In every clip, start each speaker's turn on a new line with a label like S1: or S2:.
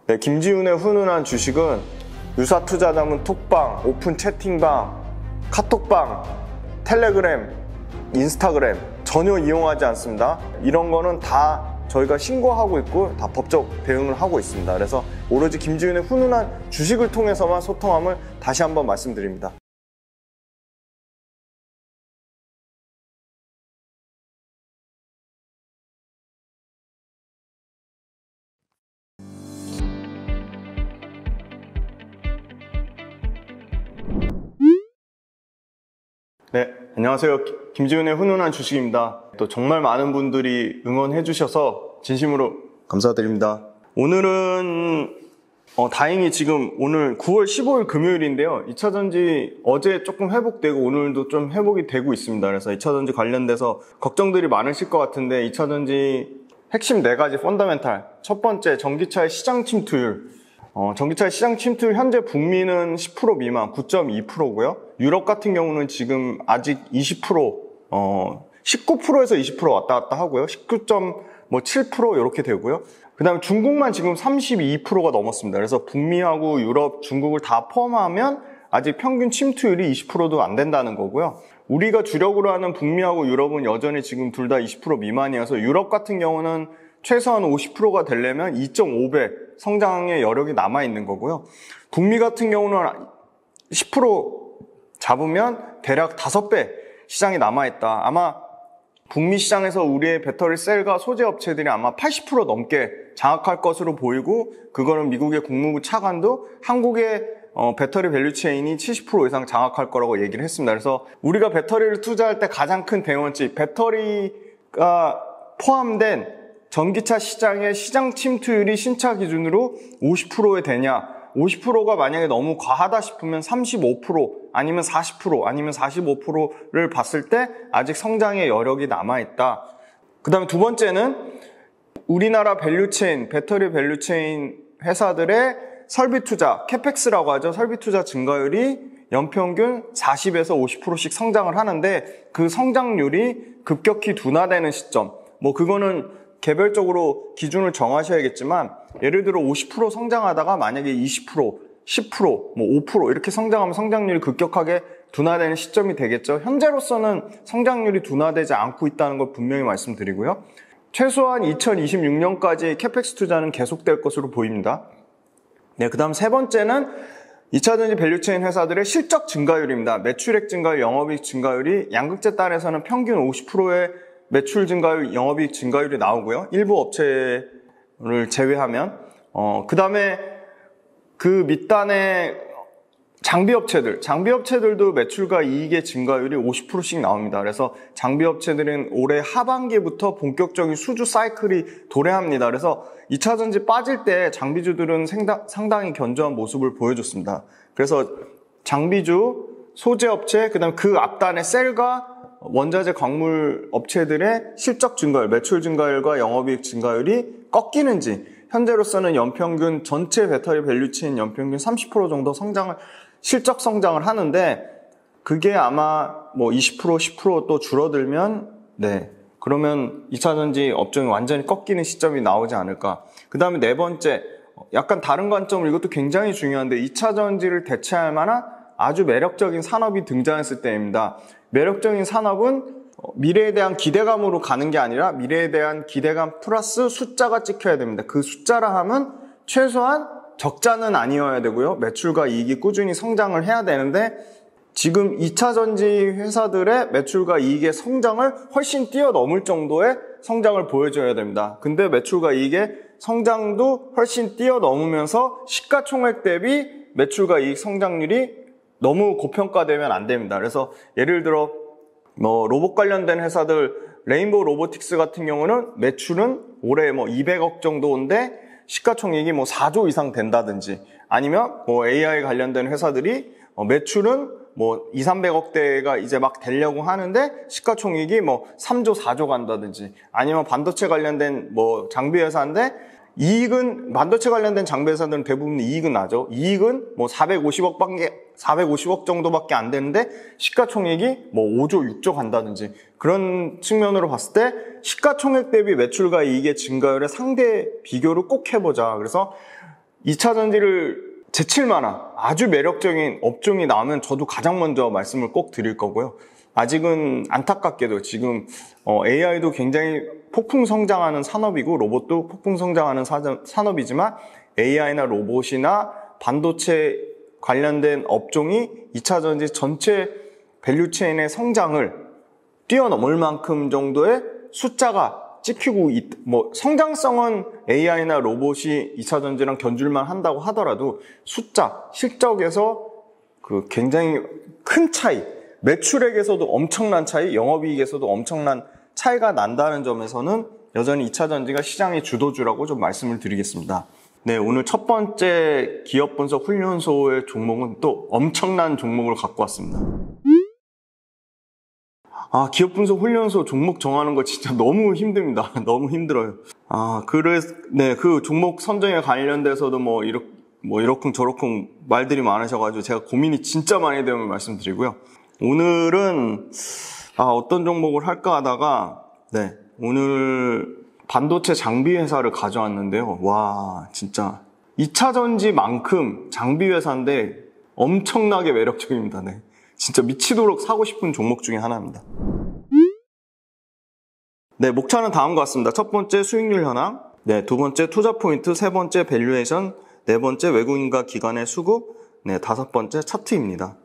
S1: 네, 김지훈의 훈훈한 주식은 유사투자자문 톡방, 오픈 채팅방, 카톡방, 텔레그램, 인스타그램 전혀 이용하지 않습니다. 이런 거는 다 저희가 신고하고 있고 다 법적 대응을 하고 있습니다. 그래서 오로지 김지훈의 훈훈한 주식을 통해서만 소통함을 다시 한번 말씀드립니다. 네, 안녕하세요. 김지훈의 훈훈한 주식입니다. 또 정말 많은 분들이 응원해 주셔서 진심으로 감사드립니다. 오늘은 다행히 지금 오늘 9월 15일 금요일인데요. 2차전지 어제 조금 회복되고 오늘도 좀 회복이 되고 있습니다. 그래서 2차전지 관련돼서 걱정들이 많으실 것 같은데 2차전지 핵심 4가지 펀더멘탈. 첫 번째, 전기차의 시장 침투율. 전기차의 시장 침투율 현재 북미는 10% 미만 9.2%고요. 유럽 같은 경우는 지금 아직 20%, 19%에서 20% 왔다 갔다 하고요. 19.7% 이렇게 되고요. 그 다음에 중국만 지금 32%가 넘었습니다. 그래서 북미하고 유럽, 중국을 다 포함하면 아직 평균 침투율이 20%도 안 된다는 거고요. 우리가 주력으로 하는 북미하고 유럽은 여전히 지금 둘 다 20% 미만이어서 유럽 같은 경우는 최소한 50%가 되려면 2.5배 성장의 여력이 남아있는 거고요. 북미 같은 경우는 10% 잡으면 대략 5배 시장이 남아있다. 아마 북미 시장에서 우리의 배터리 셀과 소재 업체들이 아마 80% 넘게 장악할 것으로 보이고, 그거는 미국의 국무부 차관도 한국의 배터리 밸류체인이 70% 이상 장악할 거라고 얘기를 했습니다. 그래서 우리가 배터리를 투자할 때 가장 큰 대원칙, 배터리가 포함된 전기차 시장의 시장 침투율이 신차 기준으로 50%에 되냐, 50%가 만약에 너무 과하다 싶으면 35% 아니면 40% 아니면 45%를 봤을 때 아직 성장의 여력이 남아있다. 그 다음에 두 번째는 우리나라 밸류체인, 배터리 밸류체인 회사들의 설비 투자, 캐펙스라고 하죠. 설비 투자 증가율이 연평균 40에서 50%씩 성장을 하는데, 그 성장률이 급격히 둔화되는 시점, 그거는 개별적으로 기준을 정하셔야겠지만, 예를 들어 50% 성장하다가 만약에 20%, 10%, 5% 이렇게 성장하면 성장률이 급격하게 둔화되는 시점이 되겠죠. 현재로서는 성장률이 둔화되지 않고 있다는 걸 분명히 말씀드리고요. 최소한 2026년까지 캐펙스 투자는 계속될 것으로 보입니다. 네, 그 다음 세 번째는 2차전지 밸류체인 회사들의 실적 증가율입니다. 매출액 증가율, 영업이익 증가율이 양극재 단에서는 평균 50%의 매출 증가율, 영업이익 증가율이 나오고요. 일부 업체를 제외하면. 그 다음에 그 밑단에 장비업체들도 매출과 이익의 증가율이 50%씩 나옵니다. 그래서 장비업체들은 올해 하반기부터 본격적인 수주 사이클이 도래합니다. 그래서 2차전지 빠질 때 장비주들은 상당히 견조한 모습을 보여줬습니다. 그래서 장비주, 소재업체, 그 다음 그 앞단의 셀과 원자재 광물 업체들의 실적 증가율, 매출 증가율과 영업이익 증가율이 꺾이는지, 현재로서는 연평균 전체 배터리 밸류체인 연평균 30% 정도 실적 성장을 하는데, 그게 아마 20%, 10% 또 줄어들면, 그러면 2차전지 업종이 완전히 꺾이는 시점이 나오지 않을까. 그 다음에 네 번째, 약간 다른 관점을, 이것도 굉장히 중요한데, 2차전지를 대체할 만한 아주 매력적인 산업이 등장했을 때입니다. 매력적인 산업은 미래에 대한 기대감으로 가는 게 아니라 미래에 대한 기대감 플러스 숫자가 찍혀야 됩니다. 그 숫자라 하면 최소한 적자는 아니어야 되고요. 매출과 이익이 꾸준히 성장을 해야 되는데, 지금 2차전지 회사들의 매출과 이익의 성장을 훨씬 뛰어넘을 정도의 성장을 보여줘야 됩니다. 근데 매출과 이익의 성장도 훨씬 뛰어넘으면서 시가총액 대비 매출과 이익 성장률이 너무 고평가되면 안 됩니다. 그래서 예를 들어 로봇 관련된 회사들, 레인보우 로보틱스 같은 경우는 매출은 올해 200억 정도인데 시가총액이 4조 이상 된다든지, 아니면 AI 관련된 회사들이 매출은 2, 300억대가 이제 막 되려고 하는데 시가총액이 3조, 4조 간다든지, 아니면 반도체 관련된 장비 회사인데 이익은, 반도체 관련된 장비 회사들은 대부분 이익은 나죠. 이익은 450억 정도밖에 안 되는데 시가총액이 5조, 6조 간다든지, 그런 측면으로 봤을 때 시가총액 대비 매출과 이익의 증가율의 상대 비교를 꼭 해보자. 그래서 2차 전지를 제칠 만한 아주 매력적인 업종이 나오면 저도 가장 먼저 말씀을 꼭 드릴 거고요. 아직은 안타깝게도 지금 AI도 굉장히 폭풍 성장하는 산업이고 로봇도 폭풍 성장하는 산업이지만 AI나 로봇이나 반도체 관련된 업종이 2차 전지 전체 밸류체인의 성장을 뛰어넘을 만큼 정도의 숫자가 찍히고 성장성은 AI나 로봇이 2차 전지랑 견줄만 한다고 하더라도 숫자, 실적에서 그 굉장히 큰 차이, 매출액에서도 엄청난 차이, 영업이익에서도 엄청난 차이가 난다는 점에서는 여전히 2차 전지가 시장의 주도주라고 좀 말씀을 드리겠습니다. 네, 오늘 첫 번째 기업 분석 훈련소의 종목은 또 엄청난 종목을 갖고 왔습니다. 기업 분석 훈련소 종목 정하는 거 진짜 너무 힘듭니다. 너무 힘들어요. 그 종목 선정에 관련돼서도 이러쿵 저러쿵 말들이 많으셔가지고 제가 고민이 진짜 많이 되면 말씀드리고요. 오늘은 어떤 종목을 할까 하다가 오늘 반도체 장비 회사를 가져왔는데요. 와, 진짜 2차 전지만큼 장비 회사인데 엄청나게 매력적입니다. 네. 진짜 미치도록 사고 싶은 종목 중에 하나입니다. 네, 목차는 다음과 같습니다. 첫 번째 수익률 현황, 두 번째 투자 포인트, 세 번째 밸류에이션, 네 번째 외국인과 기관의 수급, 다섯 번째 차트입니다.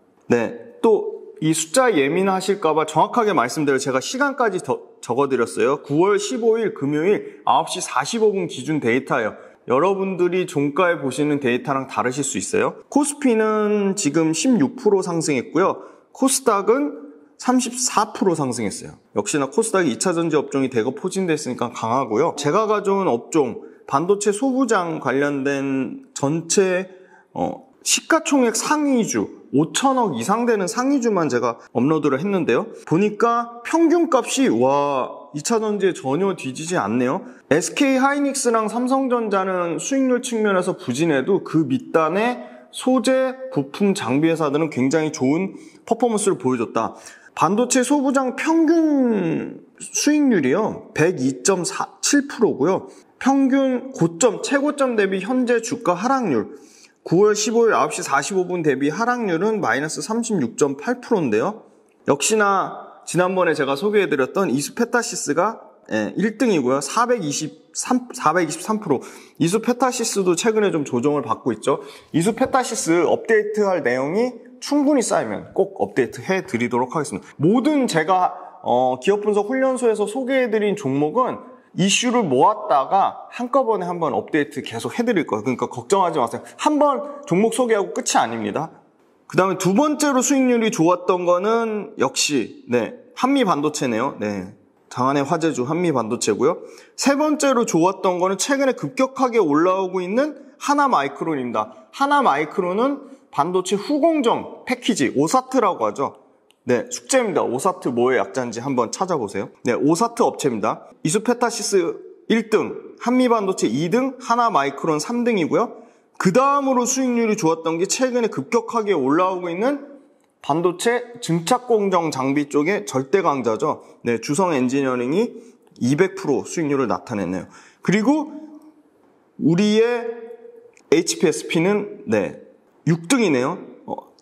S1: 또 이 숫자 예민하실까봐 정확하게 말씀드려 제가 시간까지 적어드렸어요. 9월 15일 금요일 9시 45분 기준 데이터예요. 여러분들이 종가에 보시는 데이터랑 다르실 수 있어요. 코스피는 지금 16% 상승했고요. 코스닥은 34% 상승했어요. 역시나 코스닥이 2차 전지 업종이 대거 포진됐으니까 강하고요. 제가 가져온 업종, 반도체 소부장 관련된 전체 시가총액 상위주 5천억 이상 되는 상위주만 제가 업로드를 했는데요. 보니까 평균값이 2차 전지에 전혀 뒤지지 않네요. SK 하이닉스랑 삼성전자는 수익률 측면에서 부진해도 그 밑단의 소재, 부품, 장비 회사들은 굉장히 좋은 퍼포먼스를 보여줬다. 반도체 소부장 평균 수익률이요. 102.7%고요. 평균 고점, 최고점 대비 현재 주가 하락률 9월 15일 9시 45분 대비 하락률은 마이너스 36.8%인데요. 역시나 지난번에 제가 소개해드렸던 이수페타시스가 1등이고요. 423%. 이수페타시스도 최근에 좀 조정을 받고 있죠. 이수페타시스 업데이트할 내용이 충분히 쌓이면 꼭 업데이트 해드리도록 하겠습니다. 모든 제가 기업 분석 훈련소에서 소개해드린 종목은 이슈를 모았다가 한꺼번에 한번 업데이트 계속 해드릴 거예요. 그러니까 걱정하지 마세요. 한번 종목 소개하고 끝이 아닙니다. 그 다음에 두 번째로 수익률이 좋았던 거는 역시 한미반도체네요. 장안의 화제주 한미반도체고요. 세 번째로 좋았던 거는 최근에 급격하게 올라오고 있는 하나마이크론입니다. 하나마이크론은 반도체 후공정 패키지 오사트라고 하죠. 숙제입니다. 오사트 뭐의 약자인지 한번 찾아보세요. 오사트 업체입니다. 이수페타시스 1등, 한미반도체 2등, 하나마이크론 3등이고요. 그 다음으로 수익률이 좋았던 게 최근에 급격하게 올라오고 있는 반도체 증착공정 장비 쪽의 절대 강자죠. 주성 엔지니어링이 200% 수익률을 나타냈네요. 그리고 우리의 HPSP는 6등이네요.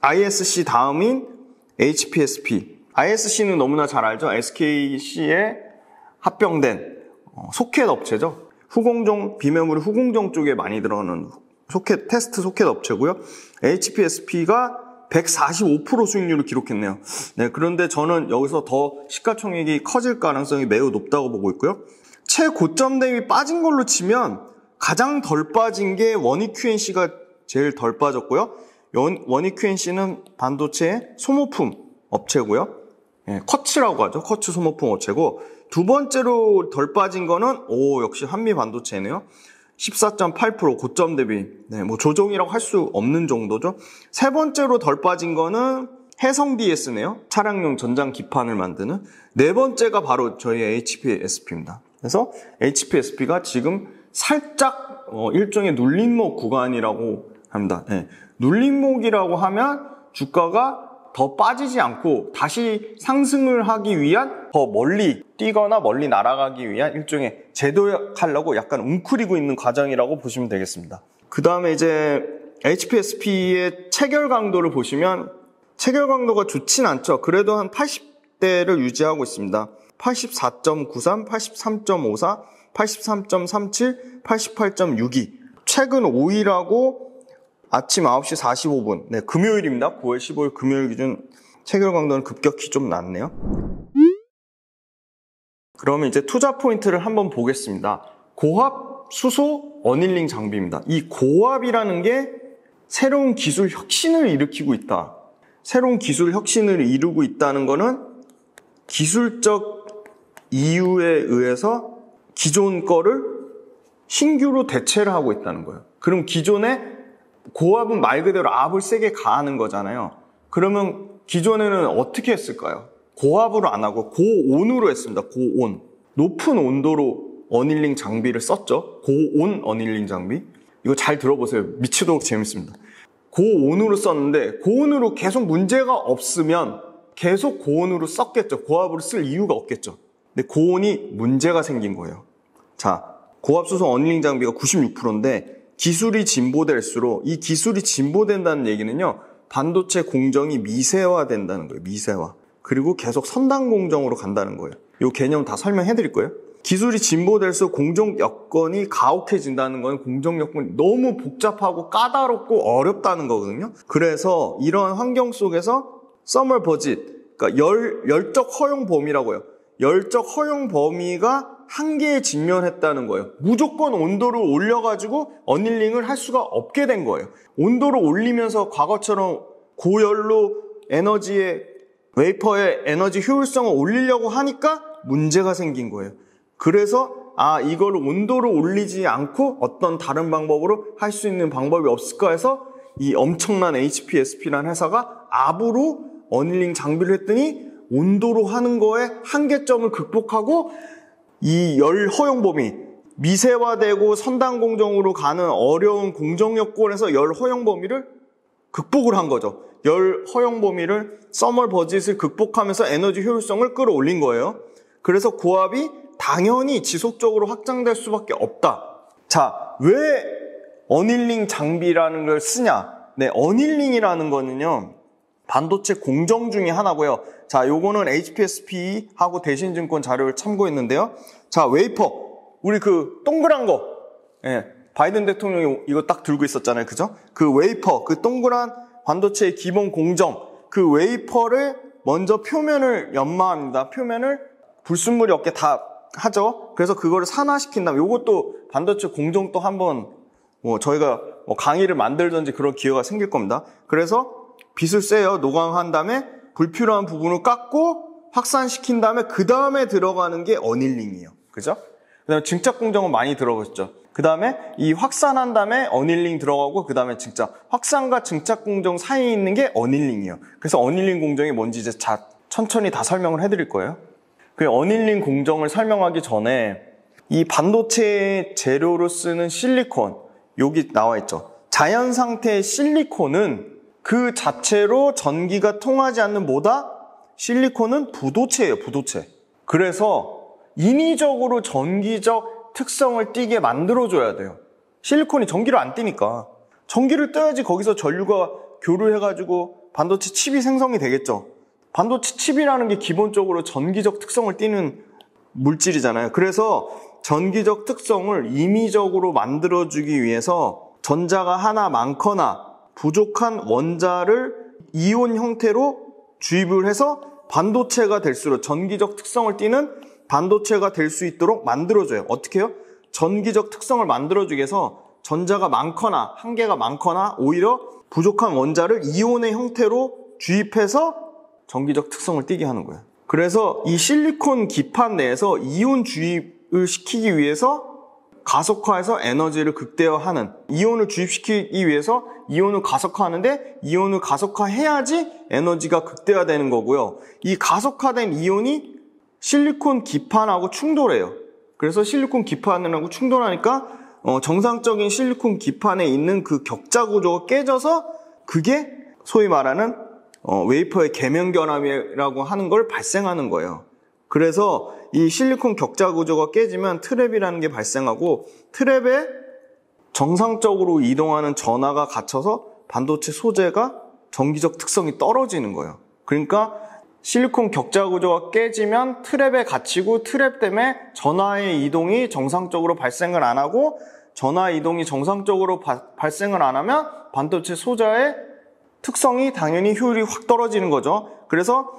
S1: ISC 다음인 HPSP. ISC는 너무나 잘 알죠. SKC에 합병된 소켓 업체죠. 후공정, 비메모리 후공정 쪽에 많이 들어가는 테스트 소켓 업체고요. HPSP가 145% 수익률을 기록했네요. 그런데 저는 여기서 더 시가총액이 커질 가능성이 매우 높다고 보고 있고요. 최고점 대비 빠진 걸로 치면 가장 덜 빠진 게 원익QNC가 제일 덜 빠졌고요. 원익QNC는 반도체 소모품 업체고요. 쿼츠라고 하죠. 쿼츠 소모품 업체고, 두 번째로 덜 빠진 거는 역시 한미반도체네요. 14.8% 고점 대비 조정이라고 할 수 없는 정도죠. 세 번째로 덜 빠진 거는 해성 DS네요. 차량용 전장 기판을 만드는. 네 번째가 바로 저희 HPSP입니다. 그래서 HPSP가 지금 살짝 일종의 눌림목 구간이라고 합니다. 눌림목이라고 하면 주가가 더 빠지지 않고 다시 상승을 하기 위한, 더 멀리 뛰거나 멀리 날아가기 위한 일종의 제도하려고 약간 웅크리고 있는 과정이라고 보시면 되겠습니다. 그 다음에 이제 HPSP의 체결 강도를 보시면 체결 강도가 좋진 않죠. 그래도 한 80대를 유지하고 있습니다. 84.93, 83.54, 83.37, 88.62. 최근 5일하고 아침 9시 45분. 네, 금요일입니다. 9월 15일 금요일 기준 체결 강도는 급격히 좀 낮네요. 그러면 이제 투자 포인트를 한번 보겠습니다. 고압 수소 어닐링 장비입니다. 이 고압이라는 게 새로운 기술 혁신을 일으키고 있다. 새로운 기술 혁신을 이루고 있다는 거는 기술적 이유에 의해서 기존 거를 신규로 대체를 하고 있다는 거예요. 그럼 기존에 고압은 말 그대로 압을 세게 가하는 거잖아요. 그러면 기존에는 어떻게 했을까요? 고압으로 안 하고 고온으로 했습니다. 고온. 높은 온도로 어닐링 장비를 썼죠. 고온 어닐링 장비. 이거 잘 들어보세요. 미치도록 재밌습니다. 고온으로 썼는데 고온으로 계속 문제가 없으면 계속 고온으로 썼겠죠. 고압으로 쓸 이유가 없겠죠. 근데 고온이 문제가 생긴 거예요. 자, 고압수소 어닐링 장비가 96%인데 기술이 진보될수록 이 기술이 진보된다는 얘기는요. 반도체 공정이 미세화된다는 거예요. 미세화. 그리고 계속 선단 공정으로 간다는 거예요. 이 개념 다 설명해 드릴 거예요. 기술이 진보될수록 공정 여건이 가혹해진다는 건 공정 여건이 너무 복잡하고 까다롭고 어렵다는 거거든요. 그래서 이런 환경 속에서 서멀 버짓, 그러니까 열적 허용 범위라고요. 열적 허용 범위가 한계에 직면했다는 거예요. 무조건 온도를 올려가지고 어닐링을 할 수가 없게 된 거예요. 온도를 올리면서 과거처럼 고열로 웨이퍼의 에너지 효율성을 올리려고 하니까 문제가 생긴 거예요. 그래서 이걸 온도를 올리지 않고 어떤 다른 방법으로 할 수 있는 방법이 없을까 해서 이 엄청난 HPSP라는 회사가 압으로 어닐링 장비를 했더니 온도로 하는 거에 한계점을 극복하고 이 열 허용 범위, 미세화되고 선단 공정으로 가는 어려운 공정 여건에서 열 허용 범위를 극복을 한 거죠. 열 허용 범위를 서멀 버짓을 극복하면서 에너지 효율성을 끌어올린 거예요. 그래서 고압이 당연히 지속적으로 확장될 수밖에 없다. 자, 왜 어닐링 장비라는 걸 쓰냐? 네, 어닐링이라는 거는요. 반도체 공정 중에 하나고요. 자, 요거는 HPSP하고 대신증권 자료를 참고했는데요. 자, 웨이퍼. 우리 그 동그란 거. 예, 바이든 대통령이 이거 딱 들고 있었잖아요. 그죠? 그 웨이퍼, 그 동그란 반도체의 기본 공정. 그 웨이퍼를 먼저 표면을 연마합니다. 표면을 불순물이 없게 다 하죠. 그래서 그거를 산화시킨 다음에 요것도 반도체 공정 또 한번 저희가 강의를 만들든지 그런 기회가 생길 겁니다. 그래서 빛을 쐬요. 노광한 다음에 불필요한 부분을 깎고 확산시킨 다음에 그 다음에 들어가는 게 어닐링이에요. 그죠? 그 다음에 증착 공정은 많이 들어갔죠. 그 다음에 이 확산한 다음에 어닐링 들어가고 그 다음에 증착. 확산과 증착 공정 사이에 있는 게 어닐링이에요. 그래서 어닐링 공정이 뭔지 이제 천천히 다 설명을 해드릴 거예요. 그 어닐링 공정을 설명하기 전에 이 반도체 재료로 쓰는 실리콘, 여기 나와 있죠. 자연 상태의 실리콘은 그 자체로 전기가 통하지 않는 뭐다? 실리콘은 부도체예요, 부도체. 그래서 인위적으로 전기적 특성을 띠게 만들어줘야 돼요. 실리콘이 전기를 안 띠니까. 전기를 떼야지 거기서 전류가 교류해가지고 반도체 칩이 생성이 되겠죠. 반도체 칩이라는 게 기본적으로 전기적 특성을 띠는 물질이잖아요. 그래서 전기적 특성을 임의적으로 만들어주기 위해서 전자가 하나 많거나 부족한 원자를 이온 형태로 주입을 해서 반도체가 될수록 전기적 특성을 띠는 반도체가 될 수 있도록 만들어줘요. 어떻게 해요? 전기적 특성을 만들어주기 위해서 전자가 많거나 한계가 많거나 오히려 부족한 원자를 이온의 형태로 주입해서 전기적 특성을 띠게 하는 거예요. 그래서 이 실리콘 기판 내에서 이온 주입을 시키기 위해서 가속화해서 에너지를 극대화하는, 이온을 주입시키기 위해서 이온을 가속화하는데 이온을 가속화해야지 에너지가 극대화되는 거고요. 이 가속화된 이온이 실리콘 기판하고 충돌해요. 그래서 실리콘 기판하고 충돌하니까 정상적인 실리콘 기판에 있는 그 격자 구조가 깨져서 그게 소위 말하는 웨이퍼의 계면결함이라고 하는 걸 발생하는 거예요. 그래서 이 실리콘 격자 구조가 깨지면 트랩이라는 게 발생하고 트랩에 정상적으로 이동하는 전하가 갇혀서 반도체 소재가 전기적 특성이 떨어지는 거예요. 그러니까 실리콘 격자 구조가 깨지면 트랩에 갇히고 트랩 때문에 전하의 이동이 정상적으로 발생을 안 하고 전하 이동이 정상적으로 발생을 안 하면 반도체 소재의 특성이 당연히 효율이 확 떨어지는 거죠. 그래서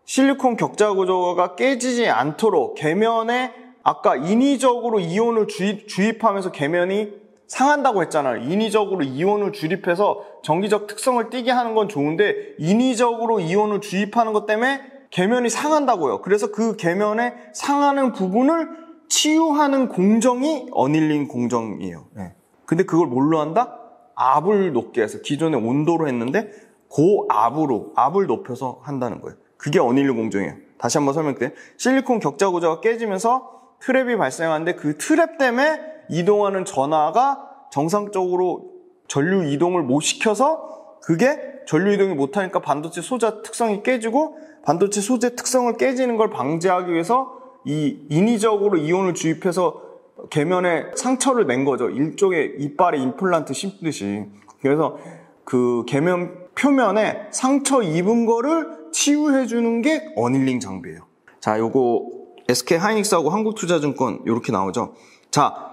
S1: 실리콘 격자 구조가 깨지지 않도록 계면에 아까 인위적으로 이온을 주입하면서 계면이 상한다고 했잖아요. 인위적으로 이온을 주입해서 전기적 특성을 띠게 하는 건 좋은데 인위적으로 이온을 주입하는 것 때문에 계면이 상한다고요. 그래서 그 계면에 상하는 부분을 치유하는 공정이 어닐링 공정이에요. 네. 근데 그걸 뭘로 한다? 압을 높게 해서 기존에 온도로 했는데 고압으로 압을 높여서 한다는 거예요. 그게 어닐링 공정이에요. 다시 한번 설명드릴게요. 실리콘 격자 구조가 깨지면서 트랩이 발생하는데 그 트랩 때문에 이동하는 전하가 정상적으로 전류 이동을 못 시켜서 그게 전류 이동이 못하니까 반도체 소재 특성이 깨지고 반도체 소재 특성을 깨지는 걸 방지하기 위해서 이 인위적으로 이온을 주입해서 계면에 상처를 낸 거죠. 일종의 이빨에 임플란트 심듯이. 그래서 그 계면 표면에 상처 입은 거를 치유해 주는 게 어닐링 장비예요. 자, 요거 SK 하이닉스하고 한국투자증권 이렇게 나오죠. 자,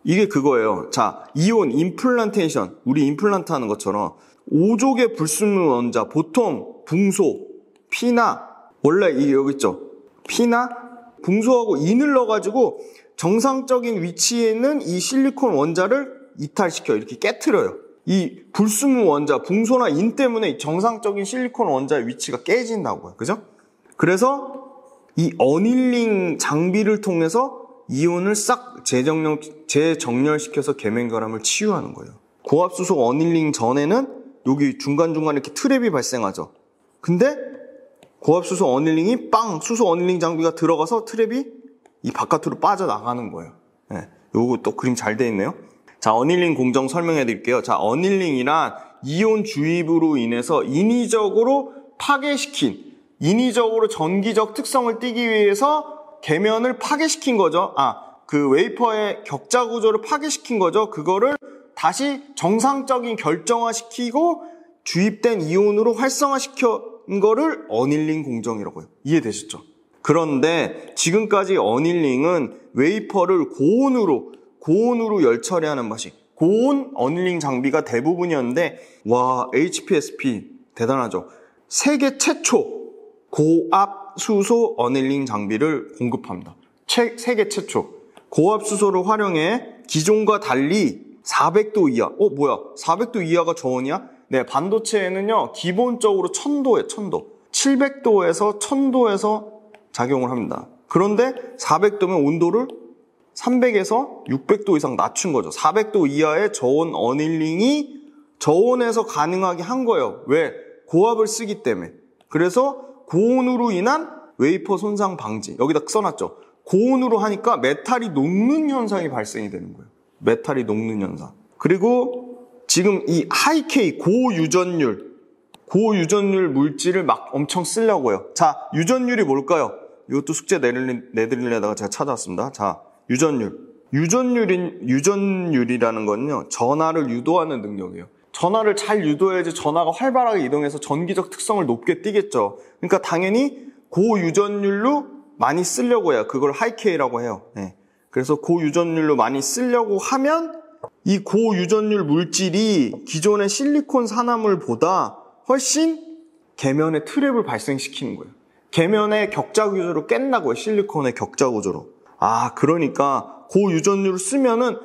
S1: 이게 그거예요. 자, 이온 임플란테이션, 우리 임플란트 하는 것처럼 5족의 불순물 원자, 보통 붕소, 피나, 원래 이 여기 있죠. 피나 붕소하고 인을 넣어가지고 정상적인 위치에 있는 이 실리콘 원자를 이탈시켜요. 이렇게 깨트려요. 이 불순물 원자, 붕소나 인 때문에 정상적인 실리콘 원자의 위치가 깨진다고요. 그죠? 그래서 이 어닐링 장비를 통해서 이온을 싹 재정렬시켜서 계면 결함을 치유하는 거예요. 고압수소 어닐링 전에는 여기 중간중간에 이렇게 트랩이 발생하죠. 근데 고압수소 어닐링이 수소 어닐링 장비가 들어가서 트랩이 이 바깥으로 빠져나가는 거예요. 네, 요거 또 그림 잘 돼 있네요. 자, 어닐링 공정 설명해 드릴게요. 자, 어닐링이란 이온 주입으로 인해서 인위적으로 인위적으로 전기적 특성을 띠기 위해서 계면을 파괴시킨 거죠. 그 웨이퍼의 격자 구조를 파괴시킨 거죠. 그거를 다시 정상적인 결정화시키고 주입된 이온으로 활성화시킨 거를 어닐링 공정이라고 해요. 이해되셨죠? 그런데 지금까지 어닐링은 웨이퍼를 고온으로 열 처리하는 방식, 고온 어닐링 장비가 대부분이었는데, 와, HPSP 대단하죠. 세계 최초 고압 수소 어닐링 장비를 공급합니다. 세계 최초. 고압 수소를 활용해 기존과 달리 400도 이하. 400도 이하가 저온이야? 네, 반도체에는요, 기본적으로 1000도에 1000도. 700도에서 1000도에서 작용을 합니다. 그런데 400도면 온도를 300에서 600도 이상 낮춘 거죠. 400도 이하의 저온 어닐링이 저온에서 가능하게 한 거예요. 왜? 고압을 쓰기 때문에. 그래서 고온으로 인한 웨이퍼 손상 방지. 여기다 써놨죠. 고온으로 하니까 메탈이 녹는 현상이 발생이 되는 거예요. 메탈이 녹는 현상. 그리고 지금 이 하이K 고유전율 물질을 막 엄청 쓰려고요. 자, 유전율이 뭘까요? 이것도 숙제 내드리려다가 제가 찾아왔습니다. 자, 유전율이라는 건요, 전하를 유도하는 능력이에요. 전하를 잘 유도해야지 전하가 활발하게 이동해서 전기적 특성을 높게 띠겠죠. 그러니까 당연히 고유전율로 많이 쓰려고 해요. 그걸 하이K라고 해요. 네. 그래서 고유전율로 많이 쓰려고 하면 이 고유전율 물질이 기존의 실리콘 산화물보다 훨씬 계면의 트랩을 발생시키는 거예요. 계면의 격자 구조로 깬다고요. 실리콘의 격자 구조로. 그러니까 고유전율을 쓰면은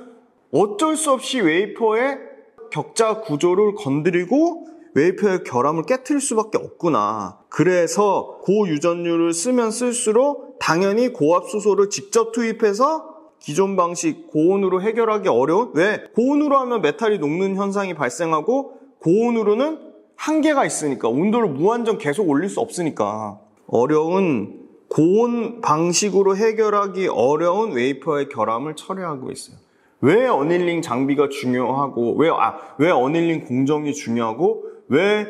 S1: 어쩔 수 없이 웨이퍼의 격자 구조를 건드리고 웨이퍼의 결함을 깨트릴 수밖에 없구나. 그래서 고유전율을 쓰면 쓸수록 당연히 고압수소를 직접 투입해서 기존 방식 고온으로 해결하기 어려운, 왜? 고온으로 하면 메탈이 녹는 현상이 발생하고 고온으로는 한계가 있으니까, 온도를 무한정 계속 올릴 수 없으니까 어려운 고온 방식으로 해결하기 어려운 웨이퍼의 결함을 처리하고 있어요. 왜 어닐링 장비가 중요하고, 왜 어닐링 공정이 중요하고, 왜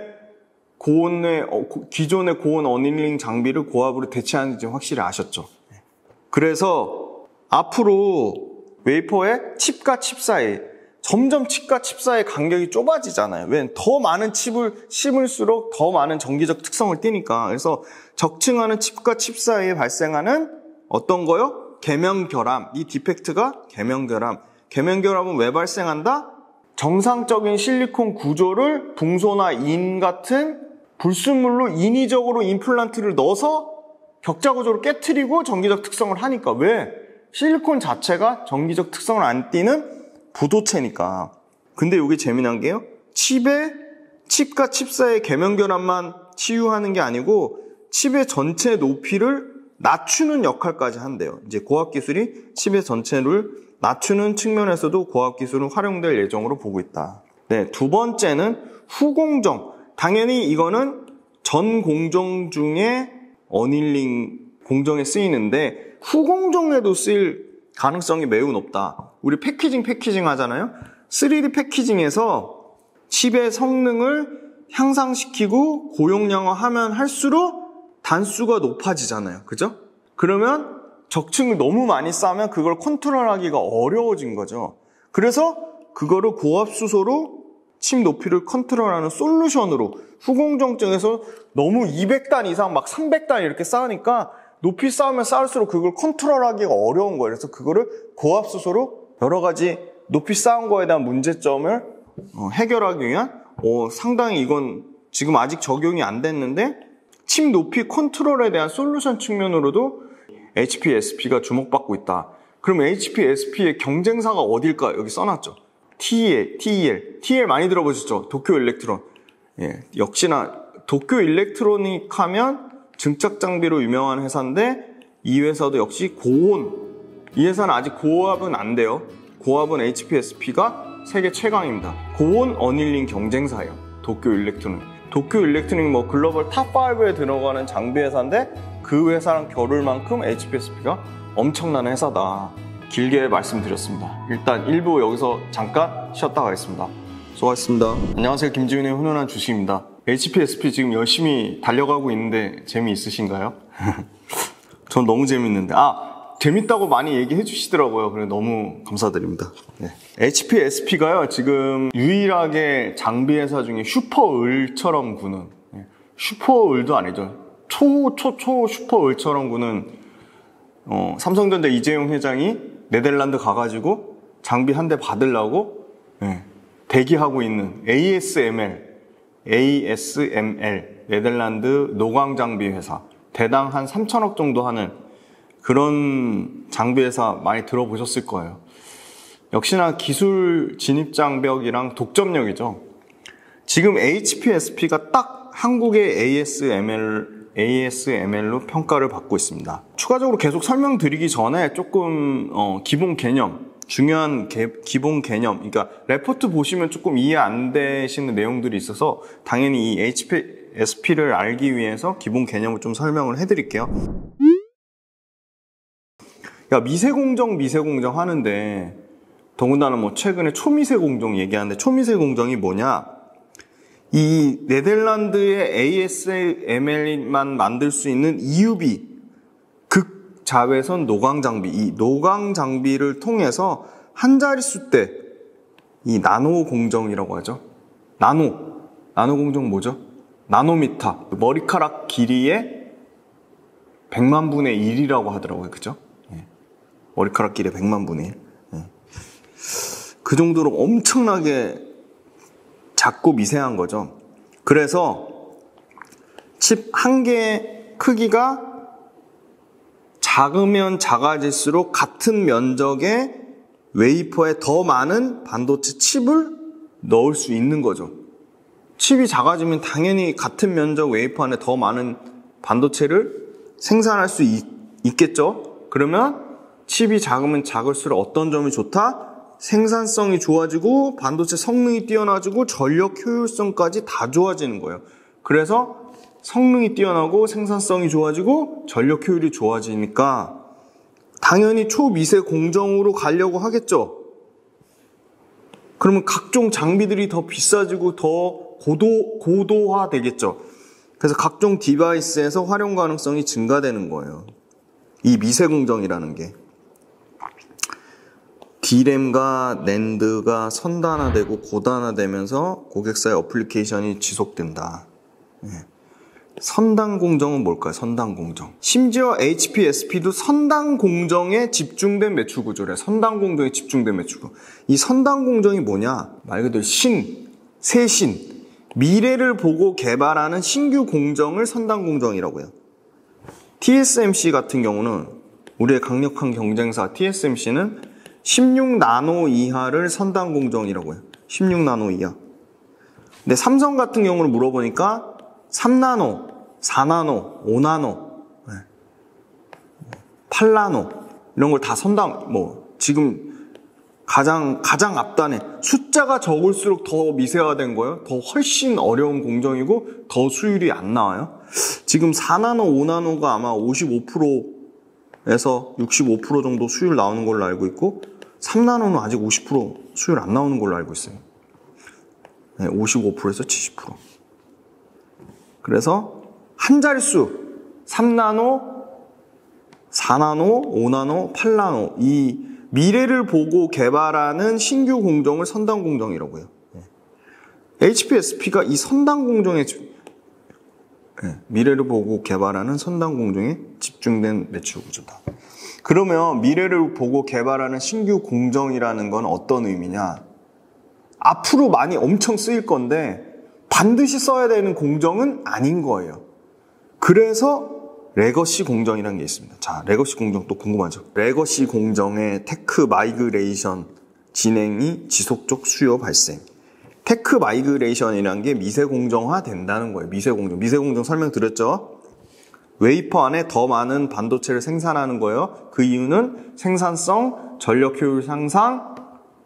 S1: 기존의 고온 어닐링 장비를 고압으로 대체하는지 확실히 아셨죠? 그래서 앞으로 웨이퍼의 칩과 칩 사이, 점점 칩과 칩 사이의 간격이 좁아지잖아요. 왜? 더 많은 칩을 심을수록 더 많은 전기적 특성을 띠니까. 그래서 적층하는 칩과 칩 사이에 발생하는 어떤 거요? 계면결함. 이 디펙트가 계면결함. 계면결함은 왜 발생한다? 정상적인 실리콘 구조를 붕소나 인 같은 불순물로 인위적으로 임플란트를 넣어서 격자 구조를 깨트리고 전기적 특성을 하니까. 왜? 실리콘 자체가 전기적 특성을 안 띠는 부도체니까. 근데 이게 재미난 게요. 칩과 칩 사이의 계면결함만 치유하는 게 아니고 칩의 전체 높이를 낮추는 역할까지 한대요. 이제 고압기술이 칩의 전체를 낮추는 측면에서도 고압기술은 활용될 예정으로 보고 있다. 네, 두 번째는 후공정. 당연히 이거는 전 공정 중에 어닐링 공정에 쓰이는데 후공정에도 쓰일 가능성이 매우 높다. 우리 패키징 하잖아요. 3D 패키징에서 칩의 성능을 향상시키고 고용량화하면 할수록 단수가 높아지잖아요. 그죠? 그러면 적층을 너무 많이 쌓으면 그걸 컨트롤하기가 어려워진 거죠. 그래서 그거를 고압수소로 칩 높이를 컨트롤하는 솔루션으로 후공정증에서 너무 200단 이상 막 300단 이렇게 쌓으니까 높이 쌓으면 쌓을수록 그걸 컨트롤하기가 어려운 거예요. 그래서 그거를 고압수소로 여러 가지 높이 쌓은 거에 대한 문제점을 해결하기 위한 상당히 이건 지금 아직 적용이 안 됐는데 칩 높이 컨트롤에 대한 솔루션 측면으로도 HPSP가 주목받고 있다. 그럼 HPSP의 경쟁사가 어딜까? 여기 써놨죠. TEL 많이 들어보셨죠? 도쿄 일렉트론. 예, 역시나 도쿄 일렉트로닉 하면 증착 장비로 유명한 회사인데 이 회사도 역시 고온. 이 회사는 아직 고압은 안 돼요. 고압은 HPSP가 세계 최강입니다. 고온 어닐링 경쟁사예요. 도쿄 일렉트로닉. 도쿄 일렉트로닉 뭐 글로벌 탑5에 들어가는 장비 회사인데 그 회사랑 겨룰 만큼 HPSP가 엄청난 회사다. 길게 말씀드렸습니다. 일단 1부 여기서 잠깐 쉬었다 가겠습니다. 수고하셨습니다. 안녕하세요. 김지훈의 훈훈한 주식입니다. HPSP 지금 열심히 달려가고 있는데 재미있으신가요? 전 너무 재밌는데. 재밌다고 많이 얘기해 주시더라고요. 그래 너무 감사드립니다. 네. HPSP가요, 지금 유일하게 장비 회사 중에 슈퍼을처럼 구는, 슈퍼을도 아니죠. 초 슈퍼을처럼 구는, 삼성전자 이재용 회장이 네덜란드 가가지고 장비 한 대 받으려고, 대기하고 있는 ASML, 네덜란드 노광 장비 회사. 대당 한 3천억 정도 하는 그런 장비 회사 많이 들어보셨을 거예요. 역시나 기술 진입 장벽이랑 독점력이죠. 지금 HPSP가 딱 한국의 ASML로 평가를 받고 있습니다. 추가적으로 계속 설명드리기 전에 조금 기본 개념, 중요한 기본 개념, 그러니까 레포트 보시면 조금 이해 안 되시는 내용들이 있어서 당연히 이 HPSP를 알기 위해서 기본 개념을 좀 설명을 해드릴게요. 야, 미세공정 하는데 더군다나 뭐 최근에 초미세공정 얘기하는데 초미세공정이 뭐냐? 이 네덜란드의 ASML만 만들 수 있는 EUV 극자외선 노광 장비, 이 노광 장비를 통해서 한 자릿수 대 이 나노 공정이라고 하죠. 나노 공정 뭐죠? 나노미터, 머리카락 길이의 100만 분의 1이라고 하더라고요. 그죠? 머리카락 길이 100만 분의 1. 그 정도로 엄청나게 작고 미세한 거죠. 그래서 칩 한 개의 크기가 작으면 작아질수록 같은 면적의 웨이퍼에 더 많은 반도체 칩을 넣을 수 있는 거죠. 칩이 작아지면 당연히 같은 면적 웨이퍼 안에 더 많은 반도체를 생산할 수 있겠죠. 그러면 칩이 작으면 작을수록 어떤 점이 좋다? 생산성이 좋아지고 반도체 성능이 뛰어나지고 전력 효율성까지 다 좋아지는 거예요. 그래서 성능이 뛰어나고 생산성이 좋아지고 전력 효율이 좋아지니까 당연히 초미세 공정으로 가려고 하겠죠. 그러면 각종 장비들이 더 비싸지고 더 고도화 되겠죠. 그래서 각종 디바이스에서 활용 가능성이 증가되는 거예요. 이 미세 공정이라는 게. D램과 낸드가 선단화되고 고단화되면서 고객사의 어플리케이션이 지속된다. 선단 공정은 뭘까요? 선단 공정. 심지어 HPSP도 선단 공정에 집중된 매출 구조래. 선단 공정에 집중된 매출 구조. 이 선단 공정이 뭐냐? 말 그대로 세신, 미래를 보고 개발하는 신규 공정을 선단 공정이라고 해요. TSMC 같은 경우는 우리의 강력한 경쟁사 TSMC는 16나노 이하를 선단 공정이라고 해요. 16나노 이하. 근데 삼성 같은 경우는 물어보니까 3나노, 4나노, 5나노, 8나노 이런 걸 다 선단, 지금 가장 앞단에 숫자가 적을수록 더 미세화된 거예요. 더 훨씬 어려운 공정이고 더 수율이 안 나와요. 지금 4나노, 5나노가 아마 55%에서 65% 정도 수율 나오는 걸로 알고 있고 3나노는 아직 50% 수율 안 나오는 걸로 알고 있어요. 55%에서 70%. 그래서 한 자릿수 3나노, 4나노, 5나노, 8나노 이 미래를 보고 개발하는 신규 공정을 선단 공정이라고 해요. HPSP가 이 선단 공정에 미래를 보고 개발하는 선단 공정에 집중된 매출 구조다. 그러면 미래를 보고 개발하는 신규 공정이라는 건 어떤 의미냐? 앞으로 많이 엄청 쓰일 건데 반드시 써야 되는 공정은 아닌 거예요. 그래서 레거시 공정이라는 게 있습니다. 자, 레거시 공정 또 궁금하죠? 레거시 공정의 테크 마이그레이션 진행이 지속적 수요 발생. 테크 마이그레이션이라는 게 미세 공정화 된다는 거예요. 미세 공정 설명드렸죠? 웨이퍼 안에 더 많은 반도체를 생산하는 거예요. 그 이유는 생산성, 전력 효율 상상,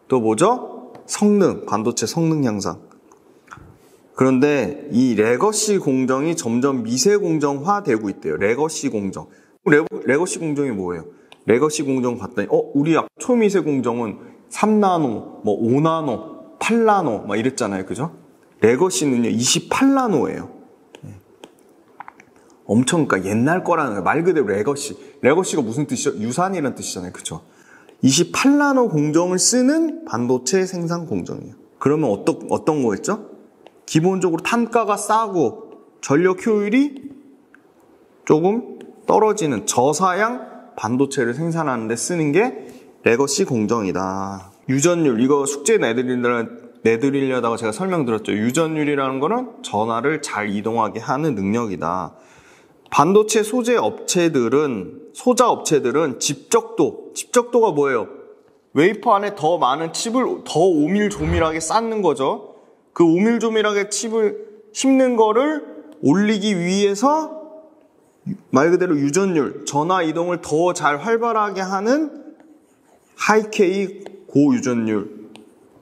S1: 또 뭐죠? 성능, 반도체 성능 향상. 그런데 이 레거시 공정이 점점 미세 공정화 되고 있대요. 레거시 공정. 레거시 공정이 뭐예요? 레거시 공정 봤더니 우리 초미세 공정은 3나노, 5나노, 8나노 막 이랬잖아요. 그죠? 레거시는요 28나노예요. 엄청 그러니까 옛날 거라는 거예요. 말 그대로 레거시. 레거시가 무슨 뜻이죠? 유산이라는 뜻이잖아요. 그죠? 28나노 공정을 쓰는 반도체 생산 공정이에요. 그러면 어떤 거겠죠? 기본적으로 단가가 싸고 전력 효율이 조금 떨어지는 저사양 반도체를 생산하는 데 쓰는 게 레거시 공정이다. 유전율, 이거 숙제 내드리려다가 제가 설명드렸죠. 유전율이라는 거는 전하를 잘 이동하게 하는 능력이다. 반도체 소자 업체들은 집적도가 뭐예요? 웨이퍼 안에 더 많은 칩을 더 오밀조밀하게 쌓는 거죠. 그 오밀조밀하게 칩을 심는 거를 올리기 위해서 말 그대로 유전율, 전화 이동을 더 잘 활발하게 하는 하이K 고유전율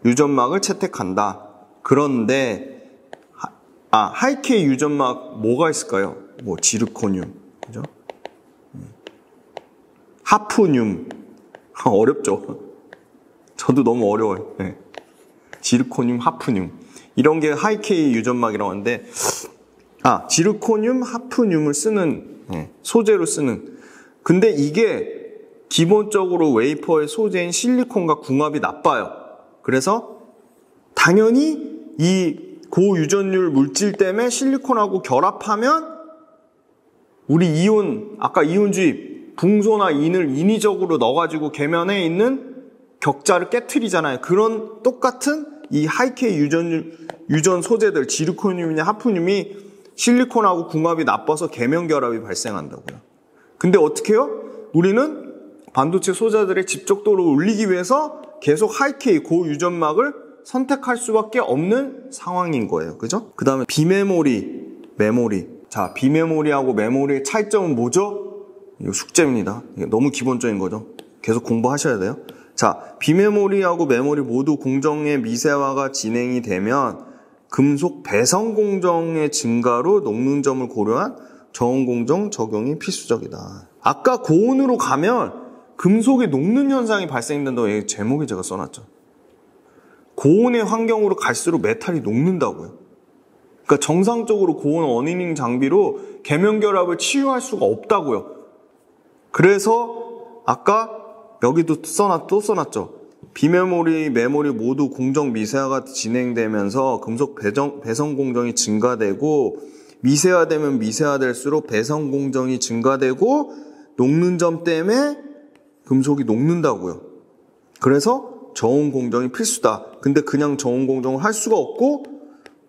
S1: 유전막을 채택한다. 그런데 하이K 유전막 뭐가 있을까요? 지르코늄, 그죠? 하프늄. 어렵죠? 저도 너무 어려워요. 네. 지르코늄, 하프늄. 이런 게 하이K 유전막이라고 하는데, 지르코늄, 하프늄을 쓰는, 소재로 쓰는. 근데 이게 기본적으로 웨이퍼의 소재인 실리콘과 궁합이 나빠요. 그래서 당연히 이 고유전율 물질 때문에 실리콘하고 결합하면 우리 아까 이온 주입, 붕소나 인을 인위적으로 넣어가지고 계면에 있는 격자를 깨트리잖아요. 그런 똑같은 이 하이K 유전 소재들, 지르코늄이나 하프늄이 실리콘하고 궁합이 나빠서 계면 결합이 발생한다고요. 근데 어떻게 해요? 우리는 반도체 소자들의 집적도를 올리기 위해서 계속 하이K 고유전막을 선택할 수밖에 없는 상황인 거예요. 그죠? 그 다음에 비메모리, 메모리. 자, 비메모리하고 메모리의 차이점은 뭐죠? 이거 숙제입니다. 이게 너무 기본적인 거죠. 계속 공부하셔야 돼요. 자, 비메모리하고 메모리 모두 공정의 미세화가 진행이 되면 금속 배선 공정의 증가로 녹는 점을 고려한 저온 공정 적용이 필수적이다. 아까 고온으로 가면 금속이 녹는 현상이 발생된다고 제목에 제가 써놨죠. 고온의 환경으로 갈수록 메탈이 녹는다고요. 그러니까 정상적으로 고온 어닝 장비로 계면 결합을 치유할 수가 없다고요. 그래서 아까 여기도 또 써놨죠. 비메모리, 메모리 모두 공정 미세화가 진행되면서 금속 배선 공정이 증가되고, 미세화되면 미세화될수록 배선 공정이 증가되고, 녹는 점 때문에 금속이 녹는다고요. 그래서 저온 공정이 필수다. 근데 그냥 저온 공정을 할 수가 없고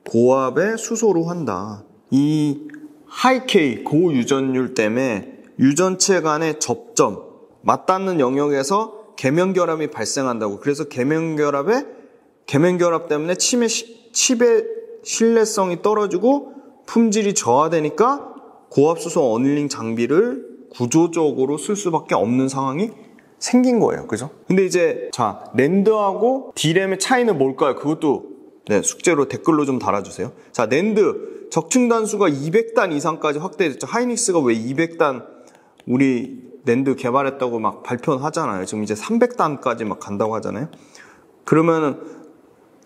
S1: 고압의 수소로 한다. 이 하이-K 고유전율 때문에 유전체 간의 접점, 맞닿는 영역에서 계면결합이 발생한다고. 그래서 계면결합 때문에 칩의 신뢰성이 떨어지고 품질이 저하되니까 고압수소 어닐링 장비를 구조적으로 쓸 수밖에 없는 상황이 생긴 거예요. 그죠? 근데 이제 자, 낸드하고 D램의 차이는 뭘까요? 그것도 숙제로 댓글로 좀 달아주세요. 자, 낸드 적층 단수가 200단 이상까지 확대됐죠. 하이닉스가 왜 200단 우리 낸드 개발했다고 막 발표하잖아요. 지금 이제 300단까지 막 간다고 하잖아요. 그러면은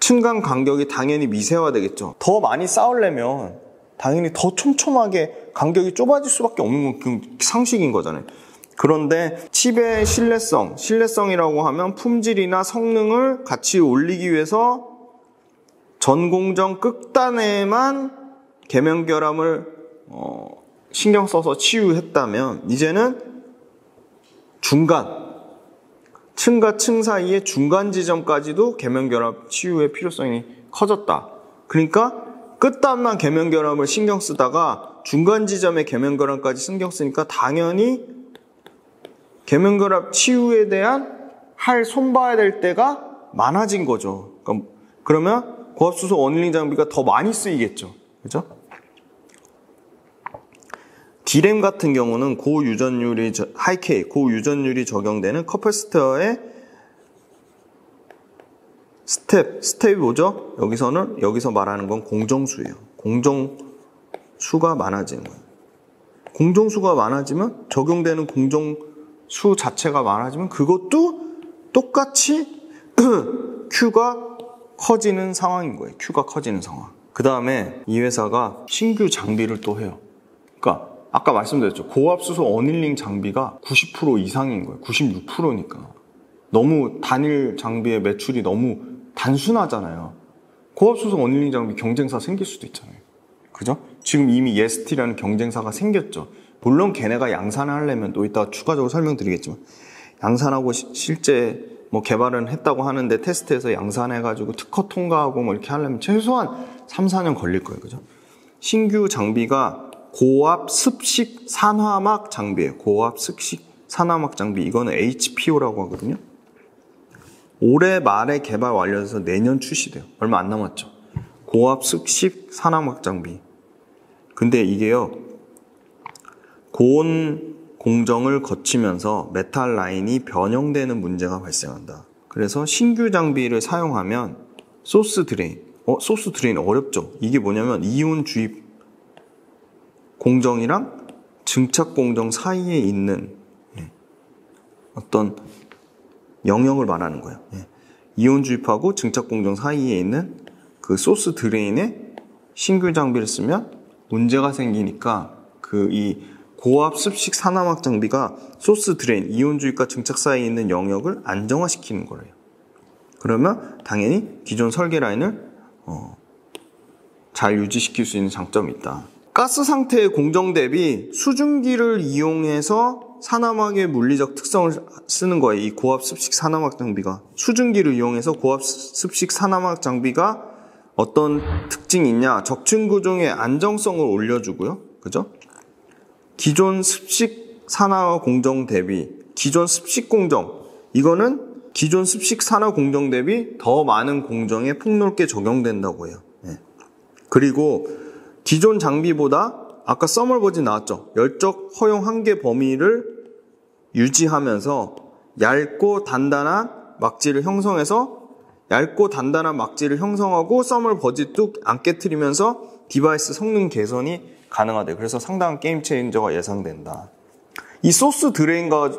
S1: 층간 간격이 당연히 미세화되겠죠. 더 많이 쌓으려면 당연히 더 촘촘하게 간격이 좁아질 수밖에 없는 건 상식인 거잖아요. 그런데 칩의 신뢰성이라고 하면 품질이나 성능을 같이 올리기 위해서 전공정 끝단에만 계면결함을 신경 써서 치유했다면 이제는 층과 층 사이의 중간 지점까지도 계면결합 치유의 필요성이 커졌다. 그러니까 끝단만 계면결합을 신경 쓰다가 중간 지점에 계면결합까지 신경 쓰니까 당연히 계면결합 치유에 대한 손봐야 될 때가 많아진 거죠. 그러면 고압수소 어닐링 장비가 더 많이 쓰이겠죠. 그죠? D램 같은 경우는 고유전율이 하이-K 고유전율이 적용되는 커퍼시터의 스텝이 뭐죠? 여기서 말하는 건 공정수예요. 공정수가 많아지는 거예요. 공정수가 많아지면 적용되는 공정수 자체가 많아지면 그것도 똑같이 Q가 커지는 상황인 거예요. Q가 커지는 상황. 그 다음에 이 회사가 신규 장비를 또 해요. 그러니까 아까 말씀드렸죠. 고압수소 어닐링 장비가 90% 이상인 거예요. 96%니까. 너무 단일 장비의 매출이 너무 단순하잖아요. 고압수소 어닐링 장비 경쟁사 생길 수도 있잖아요. 그죠? 지금 이미 예스티라는 경쟁사가 생겼죠. 물론 걔네가 양산을 하려면 또 이따 추가적으로 설명드리겠지만 양산하고 실제 뭐 개발은 했다고 하는데 테스트해서 양산해가지고 특허 통과하고 뭐 이렇게 하려면 최소한 3, 4년 걸릴 거예요. 그죠? 신규 장비가 고압 습식 산화막 장비예요. 고압 습식 산화막 장비. 이거는 HPO라고 하거든요. 올해 말에 개발 완료돼서 내년 출시돼요. 얼마 안 남았죠. 고압 습식 산화막 장비. 근데 이게요. 고온 공정을 거치면서 메탈 라인이 변형되는 문제가 발생한다. 그래서 신규 장비를 사용하면 소스 드레인 어렵죠. 이게 뭐냐면 이온 주입 공정이랑 증착 공정 사이에 있는 어떤 영역을 말하는 거예요. 이온 주입하고 증착 공정 사이에 있는 그 소스 드레인에 신규 장비를 쓰면 문제가 생기니까 이 고압 습식 산화막 장비가 소스 드레인, 이온 주입과 증착 사이에 있는 영역을 안정화시키는 거예요. 그러면 당연히 기존 설계 라인을 잘 유지시킬 수 있는 장점이 있다. 가스 상태의 공정 대비 수증기를 이용해서 산화막의 물리적 특성을 쓰는 거예요. 이 고압 습식 산화막 장비가. 수증기를 이용해서 고압 습식 산화막 장비가 어떤 특징이 있냐? 적층 구조의 안정성을 올려주고요. 그죠? 기존 습식 산화 공정 대비 기존 습식 공정 이거는 기존 습식 산화 공정 대비 더 많은 공정에 폭넓게 적용된다고 해요. 그리고 기존 장비보다 아까 서멀 버진 나왔죠. 열적 허용 한계 범위를 유지하면서 얇고 단단한 막지를 형성하고 서멀 버짓도 안 깨트리면서 디바이스 성능 개선이 가능하대요. 그래서 상당한 게임 체인저가 예상된다. 이 소스 드레인과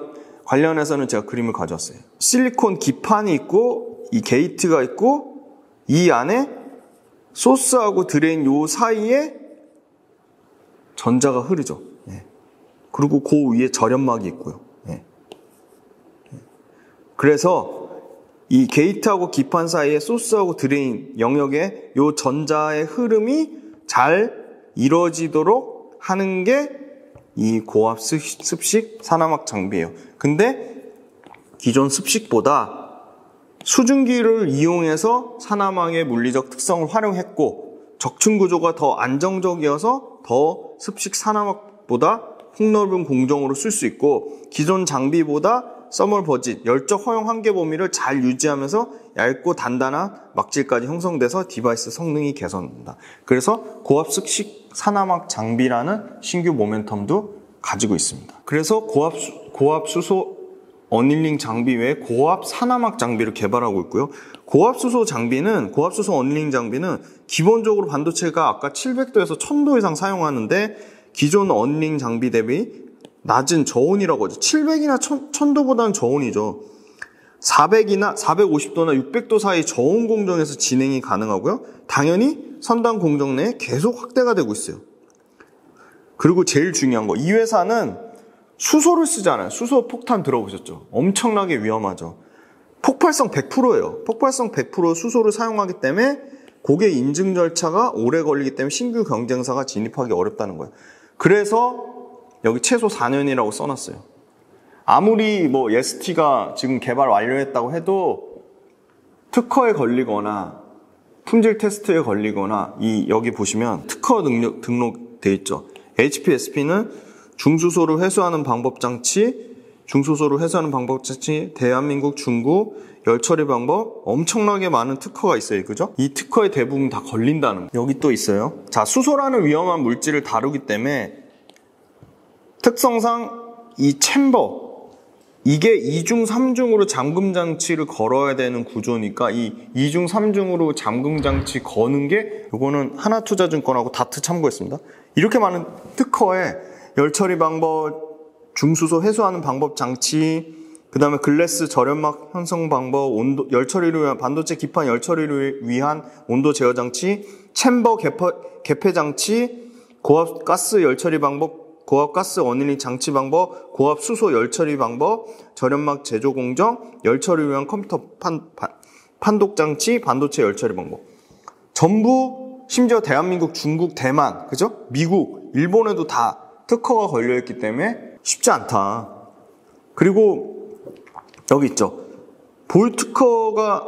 S1: 관련해서는 제가 그림을 가져왔어요. 실리콘 기판이 있고 이 게이트가 있고 이 안에 소스하고 드레인 요 사이에 전자가 흐르죠. 그리고 그 위에 절연막이 있고요. 그래서 이 게이트하고 기판 사이에 소스하고 드레인 영역에 요 전자의 흐름이 잘 이루어지도록 하는 게 이 고압 습식 산화막 장비예요. 근데 기존 습식보다 수증기를 이용해서 산화막의 물리적 특성을 활용했고 적층 구조가 더 안정적이어서 더 습식 산화막보다 폭넓은 공정으로 쓸 수 있고 기존 장비보다 서멀 버짓, 열적 허용 한계 범위를 잘 유지하면서 얇고 단단한 막질까지 형성돼서 디바이스 성능이 개선된다. 그래서 고압 습식 산화막 장비라는 신규 모멘텀도 가지고 있습니다. 그래서 고압 수소 어닐링 장비 외에 고압 산화막 장비를 개발하고 있고요. 고압 수소 어닐링 장비는 기본적으로 반도체가 아까 700도에서 1000도 이상 사용하는데 기존 어닐링 장비 대비 낮은 저온이라고 하죠. 700이나 1000도보다는 저온이죠. 400이나 450도나 600도 사이 저온 공정에서 진행이 가능하고요. 당연히 선단 공정 내에 계속 확대가 되고 있어요. 그리고 제일 중요한 거, 이 회사는 수소를 쓰잖아요. 수소 폭탄 들어보셨죠? 엄청나게 위험하죠. 폭발성 100%예요. 폭발성 100% 수소를 사용하기 때문에 고객 인증 절차가 오래 걸리기 때문에 신규 경쟁사가 진입하기 어렵다는 거예요. 그래서 여기 최소 4년이라고 써놨어요. 아무리 뭐 ST가 지금 개발 완료했다고 해도 특허에 걸리거나 품질 테스트에 걸리거나 여기 보시면 특허 등록돼 있죠. HPSP는 중수소를 회수하는 방법 장치, 대한민국 중구 열처리 방법, 엄청나게 많은 특허가 있어요. 그죠? 이 특허의 대부분 다 걸린다는 거. 여기 또 있어요. 자, 수소라는 위험한 물질을 다루기 때문에 특성상 이 챔버, 이게 2중 3중으로 잠금 장치를 걸어야 되는 구조니까 이 2중 3중으로 잠금 장치 거는 게 요거는 하나투자증권하고 다트 참고했습니다. 이렇게 많은 특허에 열처리 방법, 중수소 회수하는 방법 장치, 그 다음에 글래스 절연막 형성 방법, 열처리를 위한 반도체 기판 열처리를 위한 온도 제어 장치, 챔버 개폐 장치, 고압 가스 열처리 방법, 고압 가스 어닐링 장치 방법, 고압 수소 열처리 방법, 절연막 제조 공정, 열처리를 위한 컴퓨터 판독 장치, 반도체 열처리 방법. 전부 심지어 대한민국, 중국, 대만, 그죠? 미국, 일본에도 다 특허가 걸려있기 때문에 쉽지 않다. 그리고 여기 있죠. 볼 특허가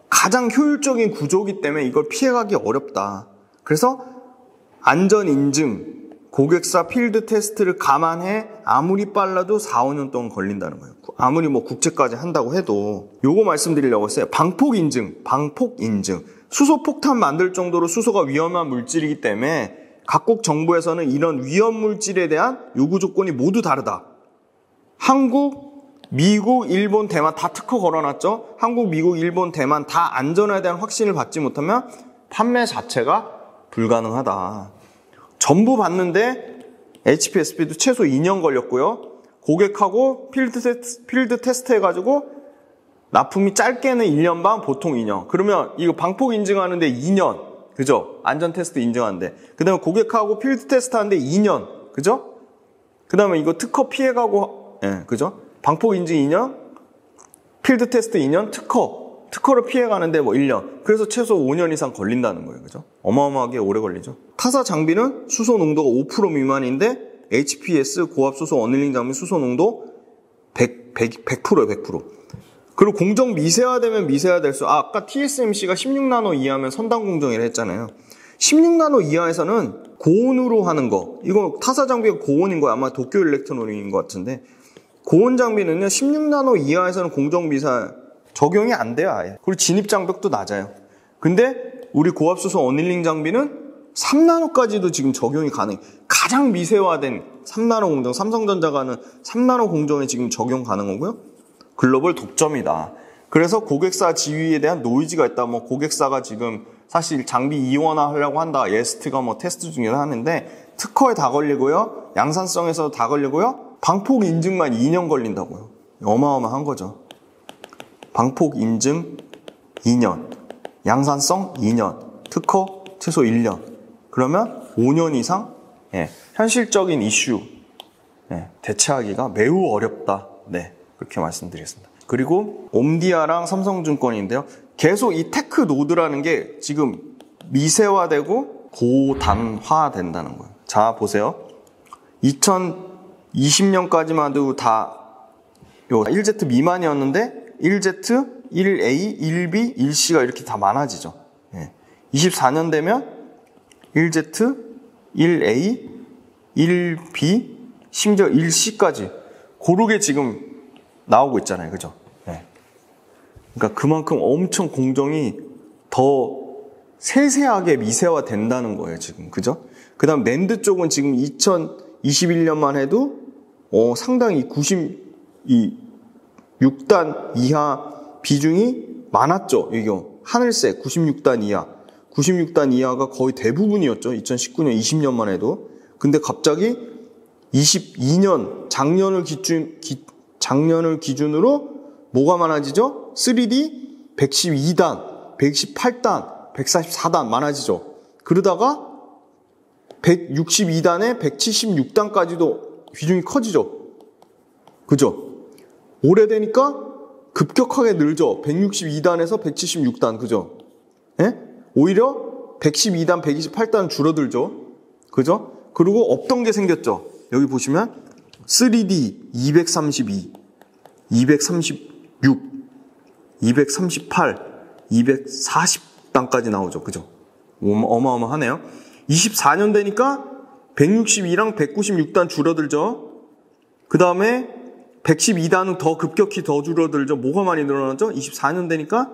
S1: 가장 효율적인 구조이기 때문에 이걸 피해가기 어렵다. 그래서 안전 인증, 고객사 필드 테스트를 감안해 아무리 빨라도 4, 5년 동안 걸린다는 거예요. 아무리 뭐 국제까지 한다고 해도. 요거 말씀드리려고 했어요. 방폭 인증. 수소 폭탄 만들 정도로 수소가 위험한 물질이기 때문에 각국 정부에서는 이런 위험 물질에 대한 요구 조건이 모두 다르다. 한국, 미국, 일본, 대만 다 특허 걸어놨죠. 한국, 미국, 일본, 대만 다 안전에 대한 확신을 받지 못하면 판매 자체가 불가능하다. 전부 봤는데 HPSP도 최소 2년 걸렸고요. 고객하고 필드 테스트 해가지고 납품이 짧게는 1년 반, 보통 2년. 그러면 이거 방폭 인증하는데 2년. 그죠? 안전 테스트 인증하는데. 그 다음에 고객하고 필드 테스트 하는데 2년. 그죠? 그 다음에 이거 특허 피해가고, 그죠? 방폭 인증 2년, 필드 테스트 2년, 특허를 피해가는데 뭐 1년. 그래서 최소 5년 이상 걸린다는 거예요. 그죠? 어마어마하게 오래 걸리죠. 타사 장비는 수소 농도가 5% 미만인데 HPS 고압 수소 어닐링 장비 수소 농도 100%예요, 100%. 그리고 공정 미세화되면 미세화될수록 아까 TSMC가 16나노 이하면 선단 공정이라 했잖아요. 16나노 이하에서는 고온으로 하는 거. 이거 타사 장비가 고온인 거야. 아마 도쿄 일렉트로닉인 것 같은데. 고온 장비는요. 16나노 이하에서는 공정 미세화 적용이 안 돼요, 아예. 그리고 진입 장벽도 낮아요. 근데 우리 고압 수소 어닐링 장비는 3나노까지도 지금 적용이 가능해. 가장 미세화된 3나노 공정, 삼성전자가 하는 3나노 공정에 지금 적용 가능하고요. 글로벌 독점이다. 그래서 고객사 지위에 대한 노이즈가 있다. 뭐 고객사가 지금 사실 장비 이원화 하려고 한다. 예스트가 뭐 테스트 중에서 하는데 특허에 다 걸리고요. 양산성에서 다 걸리고요. 방폭 인증만 2년 걸린다고요. 어마어마한 거죠. 방폭 인증 2년, 양산성 2년, 특허 최소 1년. 그러면 5년 이상 현실적인 이슈 대체하기가 매우 어렵다. 네, 그렇게 말씀드리겠습니다. 그리고 옴디아랑 삼성증권인데요. 계속 이 테크노드라는 게 지금 미세화되고 고단화된다는 거예요. 자, 보세요. 2020년까지만 해도 다 1Z 미만이었는데 1Z, 1A, 1B, 1C가 이렇게 다 많아지죠. 24년 되면 1Z, 1A, 1B, 심지어 1C까지 고르게 지금 나오고 있잖아요. 그죠? 그러니까 그만큼 엄청 공정이 더 세세하게 미세화 된다는 거예요, 지금. 그죠? 그 다음 낸드 쪽은 지금 2021년만 해도 상당히 96단 이하 비중이 많았죠. 이거 하늘색 96단 이하. 96단 이하가 거의 대부분이었죠. 2019년, 20년만 해도. 근데 갑자기 22년, 작년을 기준으로 뭐가 많아지죠? 3D 112단, 118단, 144단 많아지죠. 그러다가 162단에 176단까지도 비중이 커지죠. 그죠? 오래되니까 급격하게 늘죠. 162단에서 176단, 그죠? 오히려 112단, 128단 줄어들죠. 그죠? 그리고 없던 게 생겼죠. 여기 보시면 3D 232, 236, 238, 240단까지 나오죠. 그죠? 어마어마하네요. 24년 되니까 162랑 196단 줄어들죠. 그 다음에 112단은 더 급격히 더 줄어들죠. 뭐가 많이 늘어나죠? 24년 되니까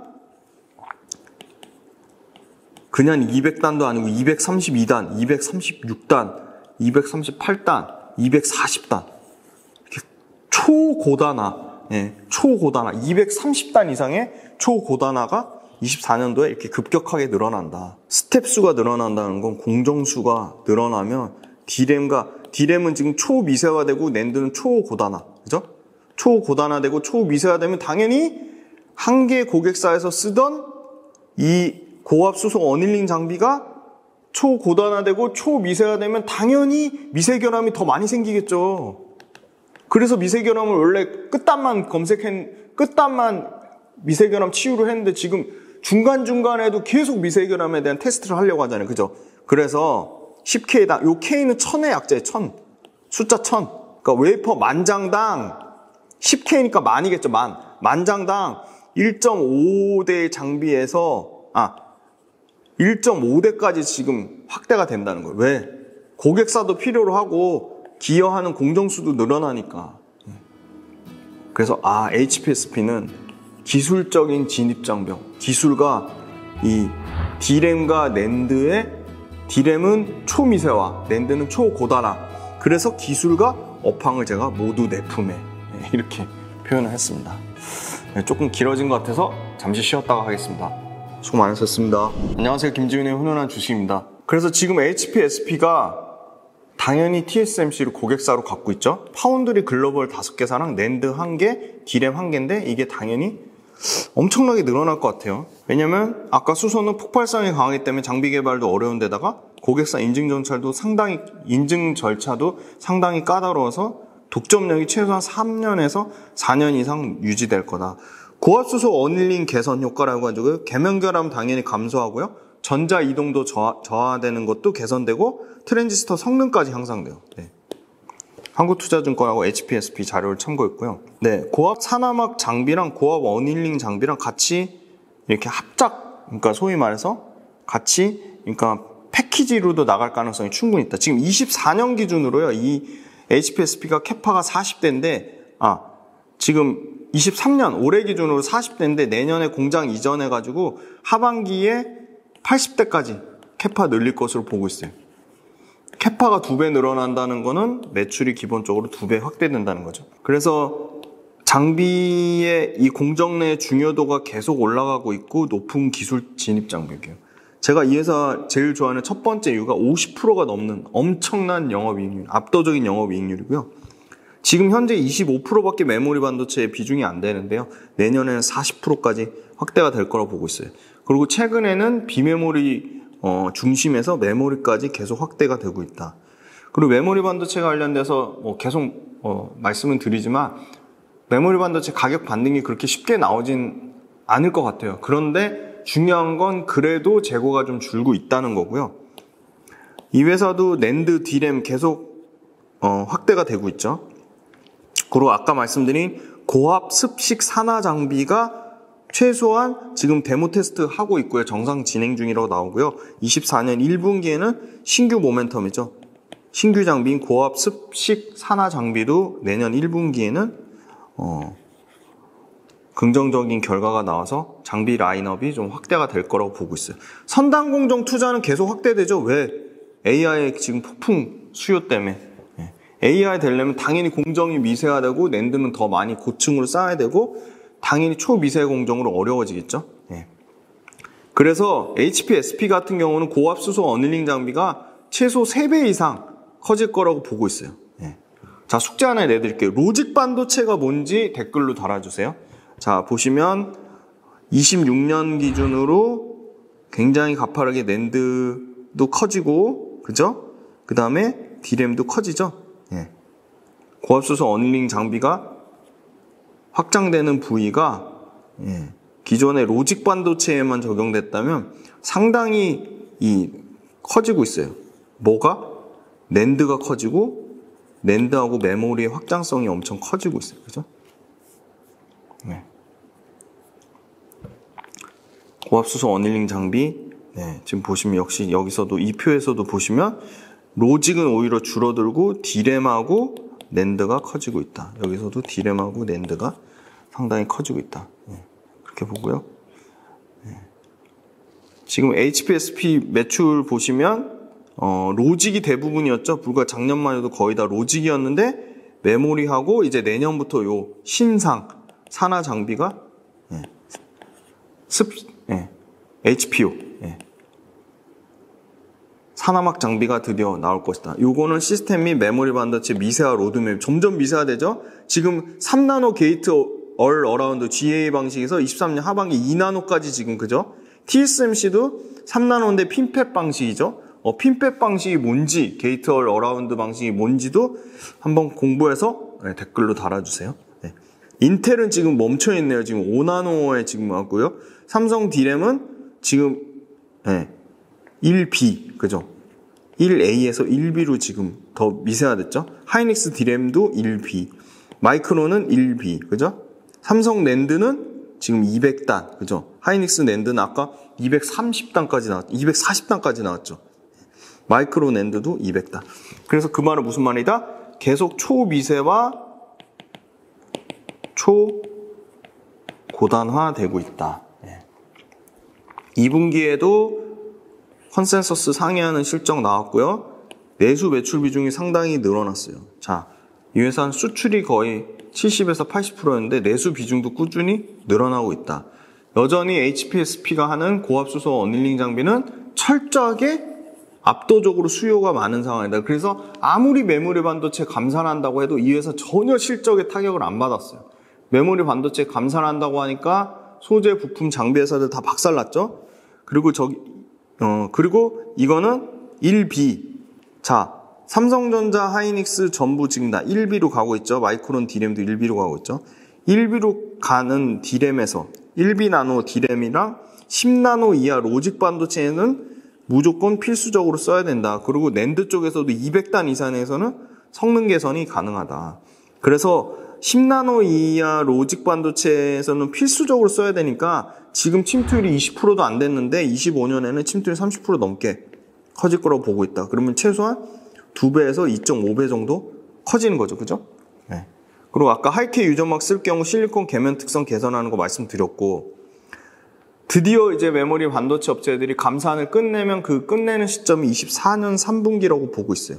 S1: 그냥 200단도 아니고 232단, 236단, 238단, 240단. 이렇게 초고단화, 초고단화, 230단 이상의 초고단화가 24년도에 이렇게 급격하게 늘어난다. 스텝 수가 늘어난다는 건 공정수가 늘어나면 D램은 지금 초미세화되고 낸드는 초고단화. 그죠? 초고단화되고 초미세화되면 당연히 한 개 고객사에서 쓰던 이 고압 수소 어닐링 장비가 초고단화되고 초미세화되면 당연히 미세결함이 더 많이 생기겠죠. 그래서 미세결함을 원래 끝단만 미세결함 치유를 했는데 지금 중간중간에도 계속 미세결함에 대한 테스트를 하려고 하잖아요. 그죠? 그래서 10K당, 요 K는 1000의 약자예요. 1000. 숫자 1000. 그러니까 웨이퍼 만장당 10K니까 만이겠죠. 만장당 1.5대 장비에서 1.5대까지 지금 확대가 된다는 거예요. 왜? 고객사도 필요로 하고 기여하는 공정수도 늘어나니까. 그래서 HPSP는 기술적인 진입장벽, 기술과 이 D램과 낸드의 D램은 초미세화, 낸드는 초고단화. 그래서 기술과 업황을 제가 모두 내 품에 이렇게 표현을 했습니다. 조금 길어진 것 같아서 잠시 쉬었다가 하겠습니다. 수고 많으셨습니다. 안녕하세요. 김지훈의 훈훈한 주식입니다. 그래서 지금 HPSP가 당연히 TSMC를 고객사로 갖고 있죠. 파운드리 글로벌 5개사랑 낸드 1개, D램 1개인데 이게 당연히 엄청나게 늘어날 것 같아요. 왜냐면 아까 수소는 폭발성이 강하기 때문에 장비 개발도 어려운 데다가 고객사 인증 절차도 상당히 까다로워서 독점력이 최소한 3년에서 4년 이상 유지될 거다. 고압수소 어닐링 개선 효과라고 가지고 계면결함 당연히 감소하고요. 전자 이동도 저하되는 것도 개선되고 트랜지스터 성능까지 향상돼요. 한국투자증권하고 HPSP 자료를 참고했고요. 고압 산화막 장비랑 고압 어닐링 장비랑 같이 이렇게 그러니까 소위 말해서 그러니까 패키지로도 나갈 가능성이 충분히 있다. 지금 24년 기준으로요. 이 HPSP가 캐파가 40대인데 지금 23년 올해 기준으로 40대인데 내년에 공장 이전해가지고 하반기에 80대까지 캐파 늘릴 것으로 보고 있어요. 캐파가 2배 늘어난다는 거는 매출이 기본적으로 2배 확대된다는 거죠. 그래서 장비의 이 공정 내의 중요도가 계속 올라가고 있고 높은 기술 진입 장벽이에요. 제가 이 회사 제일 좋아하는 첫 번째 이유가 50%가 넘는 엄청난 영업이익률, 압도적인 영업이익률이고요. 지금 현재 25%밖에 메모리 반도체의 비중이 안 되는데요. 내년에는 40%까지 확대가 될 거라고 보고 있어요. 그리고 최근에는 비메모리 중심에서 메모리까지 계속 확대가 되고 있다. 그리고 메모리 반도체 관련돼서 계속 말씀을 드리지만 메모리 반도체 가격 반등이 그렇게 쉽게 나오진 않을 것 같아요. 그런데 중요한 건 그래도 재고가 좀 줄고 있다는 거고요. 이 회사도 낸드, 디램 계속 확대가 되고 있죠. 그리고 아까 말씀드린 고압 습식 산화 장비가 최소한 지금 데모 테스트 하고 있고요. 정상 진행 중이라고 나오고요. 24년 1분기에는 신규 모멘텀이죠. 신규 장비인 고압 습식 산화 장비도 내년 1분기에는 긍정적인 결과가 나와서 장비 라인업이 좀 확대가 될 거라고 보고 있어요. 선단 공정 투자는 계속 확대되죠. 왜? AI 지금 폭풍 수요 때문에. AI 되려면 당연히 공정이 미세화되고 낸드는 더 많이 고층으로 쌓아야 되고 당연히 초미세 공정으로 어려워지겠죠. 그래서 HP, SP 같은 경우는 고압 수소 어닐링 장비가 최소 3배 이상 커질 거라고 보고 있어요. 자, 숙제 하나 내드릴게요. 로직 반도체가 뭔지 댓글로 달아주세요. 자, 보시면 26년 기준으로 굉장히 가파르게 낸드도 커지고, 그죠? 그 다음에 디램도 커지죠? 고압수소 어닐링 장비가 확장되는 부위가 기존의 로직 반도체에만 적용됐다면 상당히 커지고 있어요. 뭐가? 낸드가 커지고 낸드하고 메모리의 확장성이 엄청 커지고 있어요. 그죠? 고압수소 어닐링 장비 지금 보시면 역시 여기서도 이 표에서도 보시면 로직은 오히려 줄어들고 디램하고 낸드가 커지고 있다. 여기서도 디램하고 낸드가 상당히 커지고 있다. 그렇게 보고요. 지금 HPSP 매출 보시면 로직이 대부분이었죠. 불과 작년만 해도 거의 다 로직이었는데 메모리하고 이제 내년부터 요 신상 산화 장비가 HPO 산화막 장비가 드디어 나올 것이다. 요거는 시스템 및 메모리 반도체 미세화 로드맵 점점 미세화되죠. 지금 3나노 게이트 얼 어라운드 GA 방식에서 23년 하반기 2나노까지 지금 그죠? TSMC도 3나노인데 핀팹 방식이죠. 핀팹 방식이 뭔지 게이트 얼 어라운드 방식이 뭔지도 한번 공부해서 댓글로 달아주세요. 인텔은 지금 멈춰 있네요. 지금 5나노에 지금 왔고요. 삼성 디램은 지금 1B 그죠? 1A에서 1B로 지금 더 미세화됐죠? 하이닉스 디램도 1B, 마이크론은 1B 그죠? 삼성 낸드는 지금 200단 그죠? 하이닉스 낸드는 아까 230단까지 나왔죠. 240단까지 나왔죠. 마이크로 낸드도 200단. 그래서 그 말은 무슨 말이다? 계속 초미세화 초고단화 되고 있다. 2분기에도 컨센서스 상회하는 실적 나왔고요. 내수 매출 비중이 상당히 늘어났어요. 자, 이 회사는 수출이 거의 70에서 80%였는데 내수 비중도 꾸준히 늘어나고 있다. 여전히 HPSP가 하는 고압수소 어닐링 장비는 철저하게 압도적으로 수요가 많은 상황이다. 그래서 아무리 메모리 반도체 감산한다고 해도 이 회사 전혀 실적에 타격을 안 받았어요. 메모리 반도체 감산한다고 하니까 소재, 부품, 장비 회사들 다 박살났죠. 그리고 그리고 이거는 1B. 자, 삼성전자, 하이닉스 전부 지금 다 1B로 가고 있죠. 마이크론 디램도 1B로 가고 있죠. 1B로 가는 디램에서 1B 나노 디램이랑 10나노 이하 로직 반도체에는 무조건 필수적으로 써야 된다. 그리고 낸드 쪽에서도 200단 이상에서는 성능 개선이 가능하다. 그래서 10나노 이하 로직 반도체에서는 필수적으로 써야 되니까 지금 침투율이 20%도 안 됐는데 25년에는 침투율이 30% 넘게 커질 거라고 보고 있다. 그러면 최소한 2배에서 2.5배 정도 커지는 거죠. 그죠? 그리고 아까 하이케 유전막 쓸 경우 실리콘 계면 특성 개선하는 거 말씀드렸고, 드디어 이제 메모리 반도체 업체들이 감산을 끝내면 그 끝내는 시점이 24년 3분기라고 보고 있어요.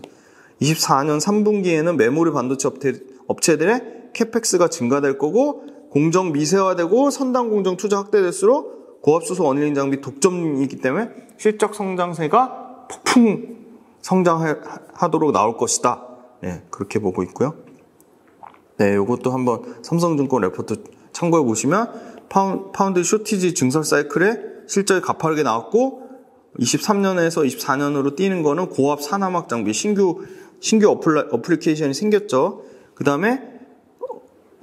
S1: 24년 3분기에는 메모리 반도체 업체들의 캐펙스가 증가될 거고, 공정 미세화되고 선단 공정 투자 확대될수록 고압수소 어닐링 장비 독점이기 때문에 실적 성장세가 폭풍 성장하도록 나올 것이다. 그렇게 보고 있고요. 이것도 한번 삼성증권 레포트 참고해 보시면 파운드 쇼티지 증설 사이클에 실적이 가파르게 나왔고 23년에서 24년으로 뛰는 거는 고압 산화막 장비 신규 어플리케이션이 생겼죠. 그 다음에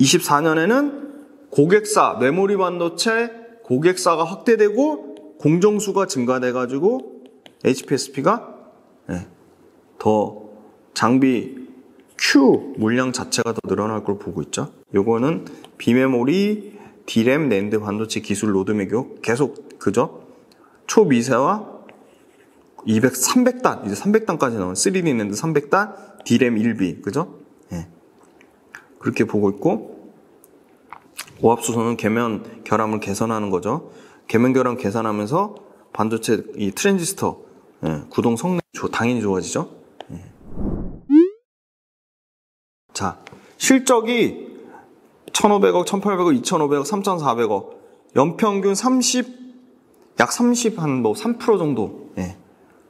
S1: 24년에는 고객사, 메모리 반도체 고객사가 확대되고 공정수가 증가돼가지고 HPSP가 더 장비 Q 물량 자체가 더 늘어날 걸 보고 있죠. 요거는 비메모리, D램, 낸드 반도체 기술 로드맵이고 계속 그죠? 초미세와 300단, 이제 300단까지 나온 3D 낸드 300단, D램 1B, 그죠? 그렇게 보고 있고, 오합수소는 계면 결함을 개선하는 거죠. 계면 결함 개선하면서 반도체 이 트랜지스터 구동 성능 당연히 좋아지죠. 자, 실적이 1,500억, 1,800억, 2,500억, 3,400억, 연평균 약 30, 한 3% 정도,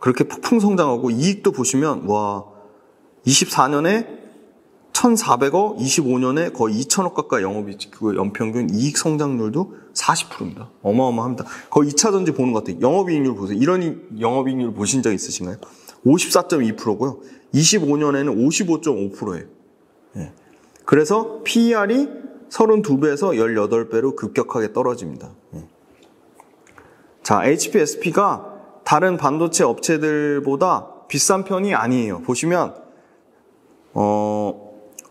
S1: 그렇게 폭풍 성장하고, 이익도 보시면, 와, 24년에 1,400억, 25년에 거의 2,000억 가까이 그 연평균 이익 성장률도 40%입니다. 어마어마합니다. 거의 2차전지 보는 것 같아요. 영업이익률 보세요. 이런 영업이익률 보신 적 있으신가요? 54.2%고요. 25년에는 55.5%예요. 그래서 PER이 32배에서 18배로 급격하게 떨어집니다. 자, HPSP가 다른 반도체 업체들보다 비싼 편이 아니에요. 보시면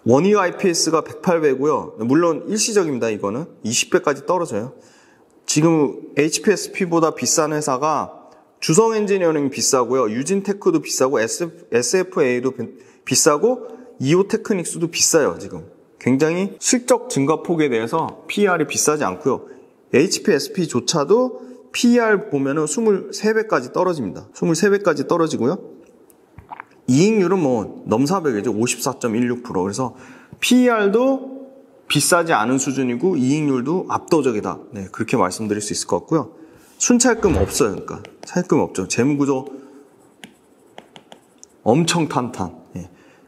S1: 원유 IPS가 108배고요. 물론 일시적입니다. 이거는 20배까지 떨어져요. 지금 HPSP보다 비싼 회사가 주성 엔지니어링 비싸고요. 유진테크도 비싸고 SFA도 비싸고 이오테크닉스도 비싸요. 지금 굉장히 실적 증가폭에 대해서 PER이 비싸지 않고요. HPSP조차도 PER 보면은 23배까지 떨어집니다. 23배까지 떨어지고요. 이익률은 뭐 넘사벽이죠. 54.16%. 그래서 PER도 비싸지 않은 수준이고 이익률도 압도적이다. 그렇게 말씀드릴 수 있을 것 같고요. 순차익금 없어요. 그러니까 차익금 없죠. 재무구조 엄청 탄탄.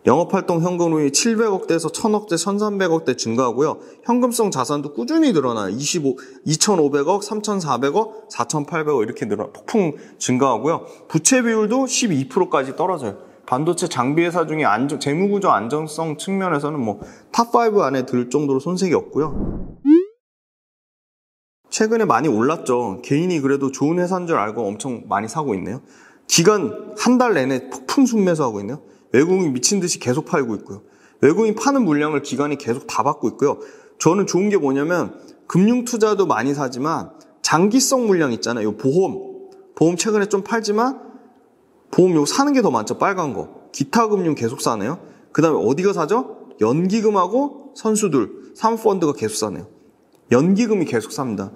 S1: 영업활동 현금흐름이 700억대에서 1000억대, 1300억대 증가하고요. 현금성 자산도 꾸준히 늘어나요. 2500억, 3400억, 4800억 이렇게 폭풍 증가하고요. 부채 비율도 12%까지 떨어져요. 반도체 장비 회사 중에 재무구조 안정성 측면에서는 뭐 탑5 안에 들 정도로 손색이 없고요. 최근에 많이 올랐죠. 개인이 그래도 좋은 회사인 줄 알고 엄청 많이 사고 있네요. 기간 한 달 내내 폭풍 순매수하고 있네요. 외국인 미친 듯이 계속 팔고 있고요. 외국인 파는 물량을 기관이 계속 다 받고 있고요. 저는 좋은 게 뭐냐면 금융 투자도 많이 사지만 장기성 물량 있잖아요. 보험 최근에 좀 팔지만 보험 요거 사는 게 더 많죠. 빨간 거. 기타 금융 계속 사네요. 그 다음에 어디가 사죠? 연기금하고 선수들, 사모펀드가 계속 사네요. 연기금이 계속 삽니다.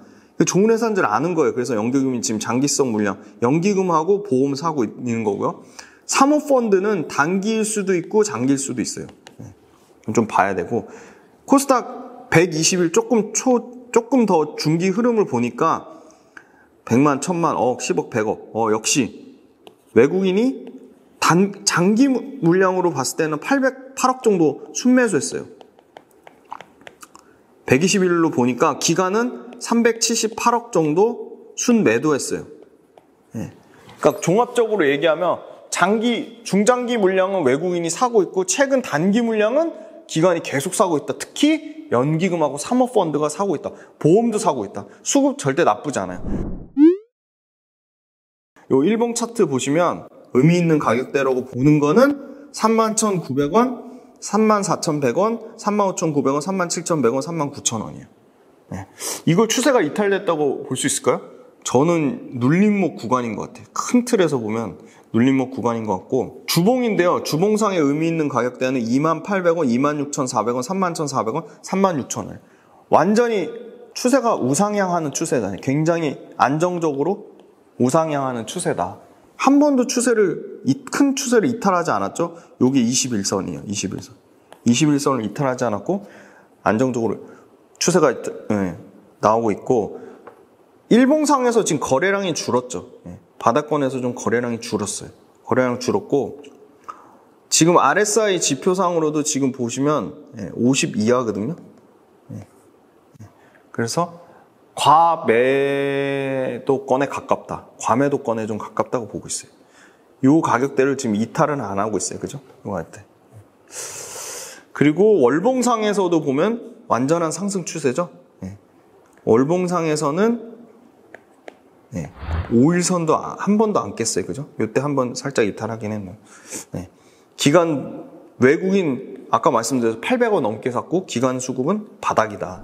S1: 좋은 회사인 줄 아는 거예요. 그래서 연기금이 지금 장기성 물량, 연기금하고 보험 사고 있는 거고요. 사모펀드는 단기일 수도 있고 장기일 수도 있어요. 좀 봐야 되고. 코스닥 120일 조금 더 중기 흐름을 보니까 100만, 1000만, 억, 10억, 100억. 역시 외국인이 장기 물량으로 봤을 때는 808억 정도 순매수했어요. 120일로 보니까 기간은 378억 정도 순매도했어요. 그러니까 종합적으로 얘기하면 중장기 물량은 외국인이 사고 있고 최근 단기 물량은 기관이 계속 사고 있다. 특히 연기금하고 사모펀드가 사고 있다. 보험도 사고 있다. 수급 절대 나쁘지 않아요. 요 일봉 차트 보시면 의미 있는 가격대라고 보는 거는 31,900원, 34,100원, 35,900원, 37,100원, 39,000원이에요. 이걸 추세가 이탈됐다고 볼 수 있을까요? 저는 눌림목 구간인 것 같아요. 큰 틀에서 보면 눌림목 구간인 것 같고, 주봉인데요. 주봉상의 의미 있는 가격대는 28,000원, 26,400원, 31,400원, 36,000원. 완전히 추세가 우상향하는 추세다. 굉장히 안정적으로 우상향하는 추세다. 한 번도 큰 추세를 이탈하지 않았죠? 요게 21선이에요. 21선. 21선을 이탈하지 않았고 안정적으로 추세가 나오고 있고, 일봉상에서 지금 거래량이 줄었죠. 바닥권에서 좀 거래량이 줄었어요. 거래량 줄었고, 지금 RSI 지표상으로도 지금 보시면 50 이하거든요. 그래서 과매도권에 가깝다. 과매도권에 좀 가깝다고 보고 있어요. 요 가격대를 지금 이탈은 안 하고 있어요. 그죠? 요 가격대. 그리고 월봉상에서도 보면 완전한 상승 추세죠. 네. 월봉상에서는 네. 5일선도 한 번도 안 깼어요. 그죠? 이때 한 번 살짝 이탈하긴 했네요. 네. 기간, 외국인, 아까 말씀드렸죠. 800원 넘게 샀고, 기간 수급은 바닥이다.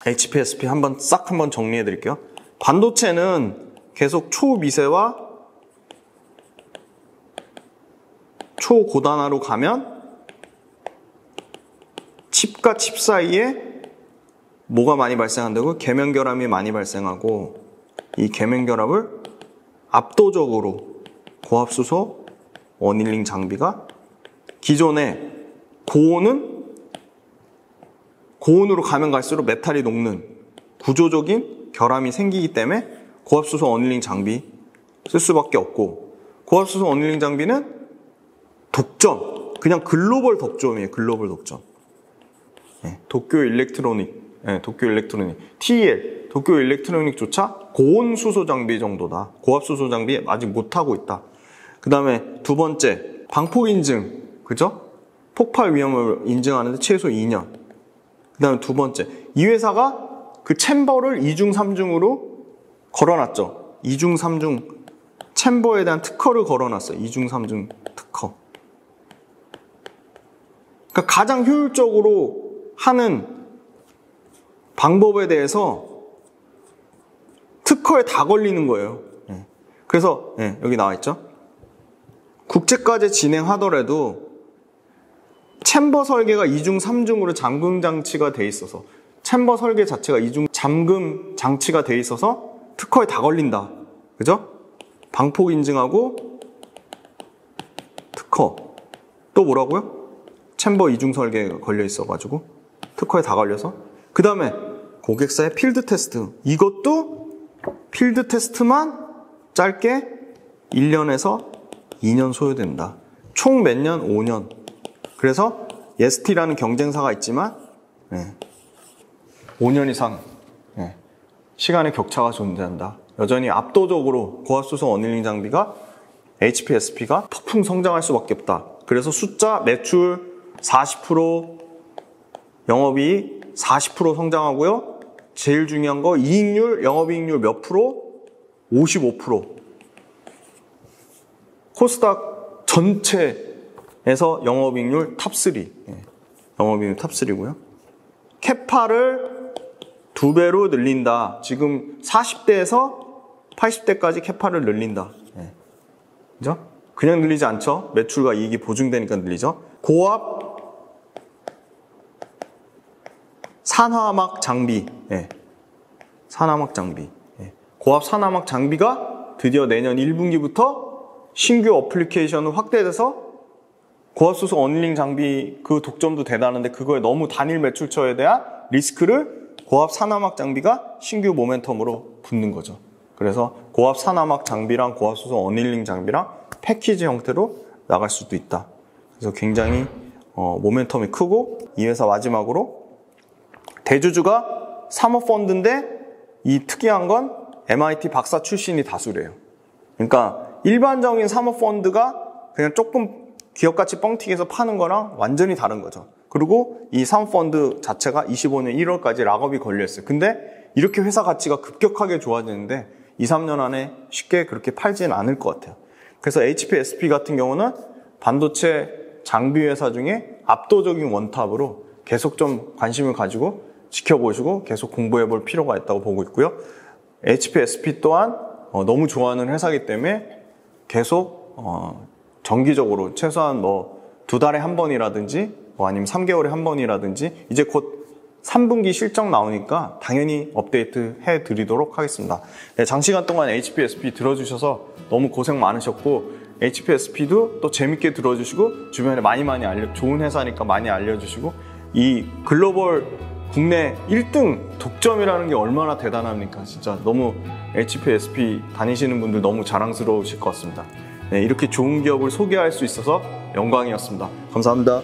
S1: HPSP 한번 정리해 드릴게요. 반도체는 계속 초미세와 초고단화로 가면 칩과 칩 사이에 뭐가 많이 발생한다고? 계면결함이 많이 발생하고, 이 계면결합을 압도적으로 고압수소 어닐링 장비가 기존에 고온으로 가면 갈수록 메탈이 녹는 구조적인 결함이 생기기 때문에 고압수소 어닐링 장비 쓸 수밖에 없고, 고압수소 어닐링 장비는 독점, 그냥 글로벌 독점이에요. 글로벌 독점. 네, 도쿄 일렉트로닉, TEL, 도쿄 일렉트로닉조차 고온 수소 장비 정도다. 고압 수소 장비 아직 못하고 있다. 그 다음에 두 번째, 방폭 인증, 그죠? 폭발 위험을 인증하는데 최소 2년. 그 다음에 두 번째, 이 회사가 그 챔버를 2중, 3중으로 걸어놨죠. 2중, 3중 챔버에 대한 특허를 걸어놨어요. 2중, 3중 특허. 그러니까 가장 효율적으로 하는 방법에 대해서 특허에 다 걸리는 거예요. 그래서 여기 나와 있죠. 국제까지 진행하더라도 챔버 설계가 2중, 3중으로 잠금 장치가 돼 있어서, 챔버 설계 자체가 2중 잠금 장치가 돼 있어서 특허에 다 걸린다. 그죠? 방폭 인증하고 특허. 또 뭐라고요? 챔버 2중 설계가 걸려 있어가지고 특허에 다 걸려서. 그 다음에 고객사의 필드 테스트. 이것도 필드 테스트만 짧게 1년에서 2년 소요된다. 총 몇 년? 5년. 그래서 ST라는 경쟁사가 있지만 5년 이상 시간의 격차가 존재한다. 여전히 압도적으로 고압수소 어닐링 장비가 HPSP가 폭풍 성장할 수밖에 없다. 그래서 숫자, 매출 40%, 영업이익 40% 성장하고요. 제일 중요한 거 이익률, 영업이익률 몇 프로? 55%. 코스닥 전체에서 영업이익률 탑3. 영업이익률 탑3고요. 캐파를 2배로 늘린다. 지금 40대에서 80대까지 캐파를 늘린다. 그죠? 그냥 늘리지 않죠. 매출과 이익이 보증되니까 늘리죠. 고압 산화막 장비. 산화막 장비. 고압 산화막 장비가 드디어 내년 1분기부터 신규 어플리케이션으로 확대돼서 고압수소 어닐링 장비 그 독점도 대단한데 그거에 너무 단일 매출처에 대한 리스크를 고압 산화막 장비가 신규 모멘텀으로 붙는 거죠. 그래서 고압 산화막 장비랑 고압수소 어닐링 장비랑 패키지 형태로 나갈 수도 있다. 그래서 굉장히 모멘텀이 크고, 이 회사 마지막으로 대주주가 사모펀드인데 이 특이한 건 MIT 박사 출신이 다수래요. 그러니까 일반적인 사모펀드가 그냥 조금 기업가치 뻥튀기해서 파는 거랑 완전히 다른 거죠. 그리고 이 사모펀드 자체가 25년 1월까지 락업이 걸려있어요. 근데 이렇게 회사 가치가 급격하게 좋아지는데 2, 3년 안에 쉽게 그렇게 팔지는 않을 것 같아요. 그래서 HPSP 같은 경우는 반도체 장비 회사 중에 압도적인 원탑으로 계속 좀 관심을 가지고 지켜보시고 계속 공부해 볼 필요가 있다고 보고 있고요. HPSP 또한 너무 좋아하는 회사이기 때문에 계속 정기적으로 최소한 2달에 한 번이라든지 아니면 3개월에 한 번이라든지 이제 곧 3분기 실적 나오니까 당연히 업데이트 해드리도록 하겠습니다. 네, 장시간 동안 HPSP 들어주셔서 너무 고생 많으셨고, HPSP도 또 재밌게 들어주시고 주변에 많이 좋은 회사니까 많이 알려주시고, 이 글로벌 국내 1등 독점이라는 게 얼마나 대단합니까? 진짜 너무 HPSP 다니시는 분들 너무 자랑스러우실 것 같습니다. 네, 이렇게 좋은 기업을 소개할 수 있어서 영광이었습니다. 감사합니다.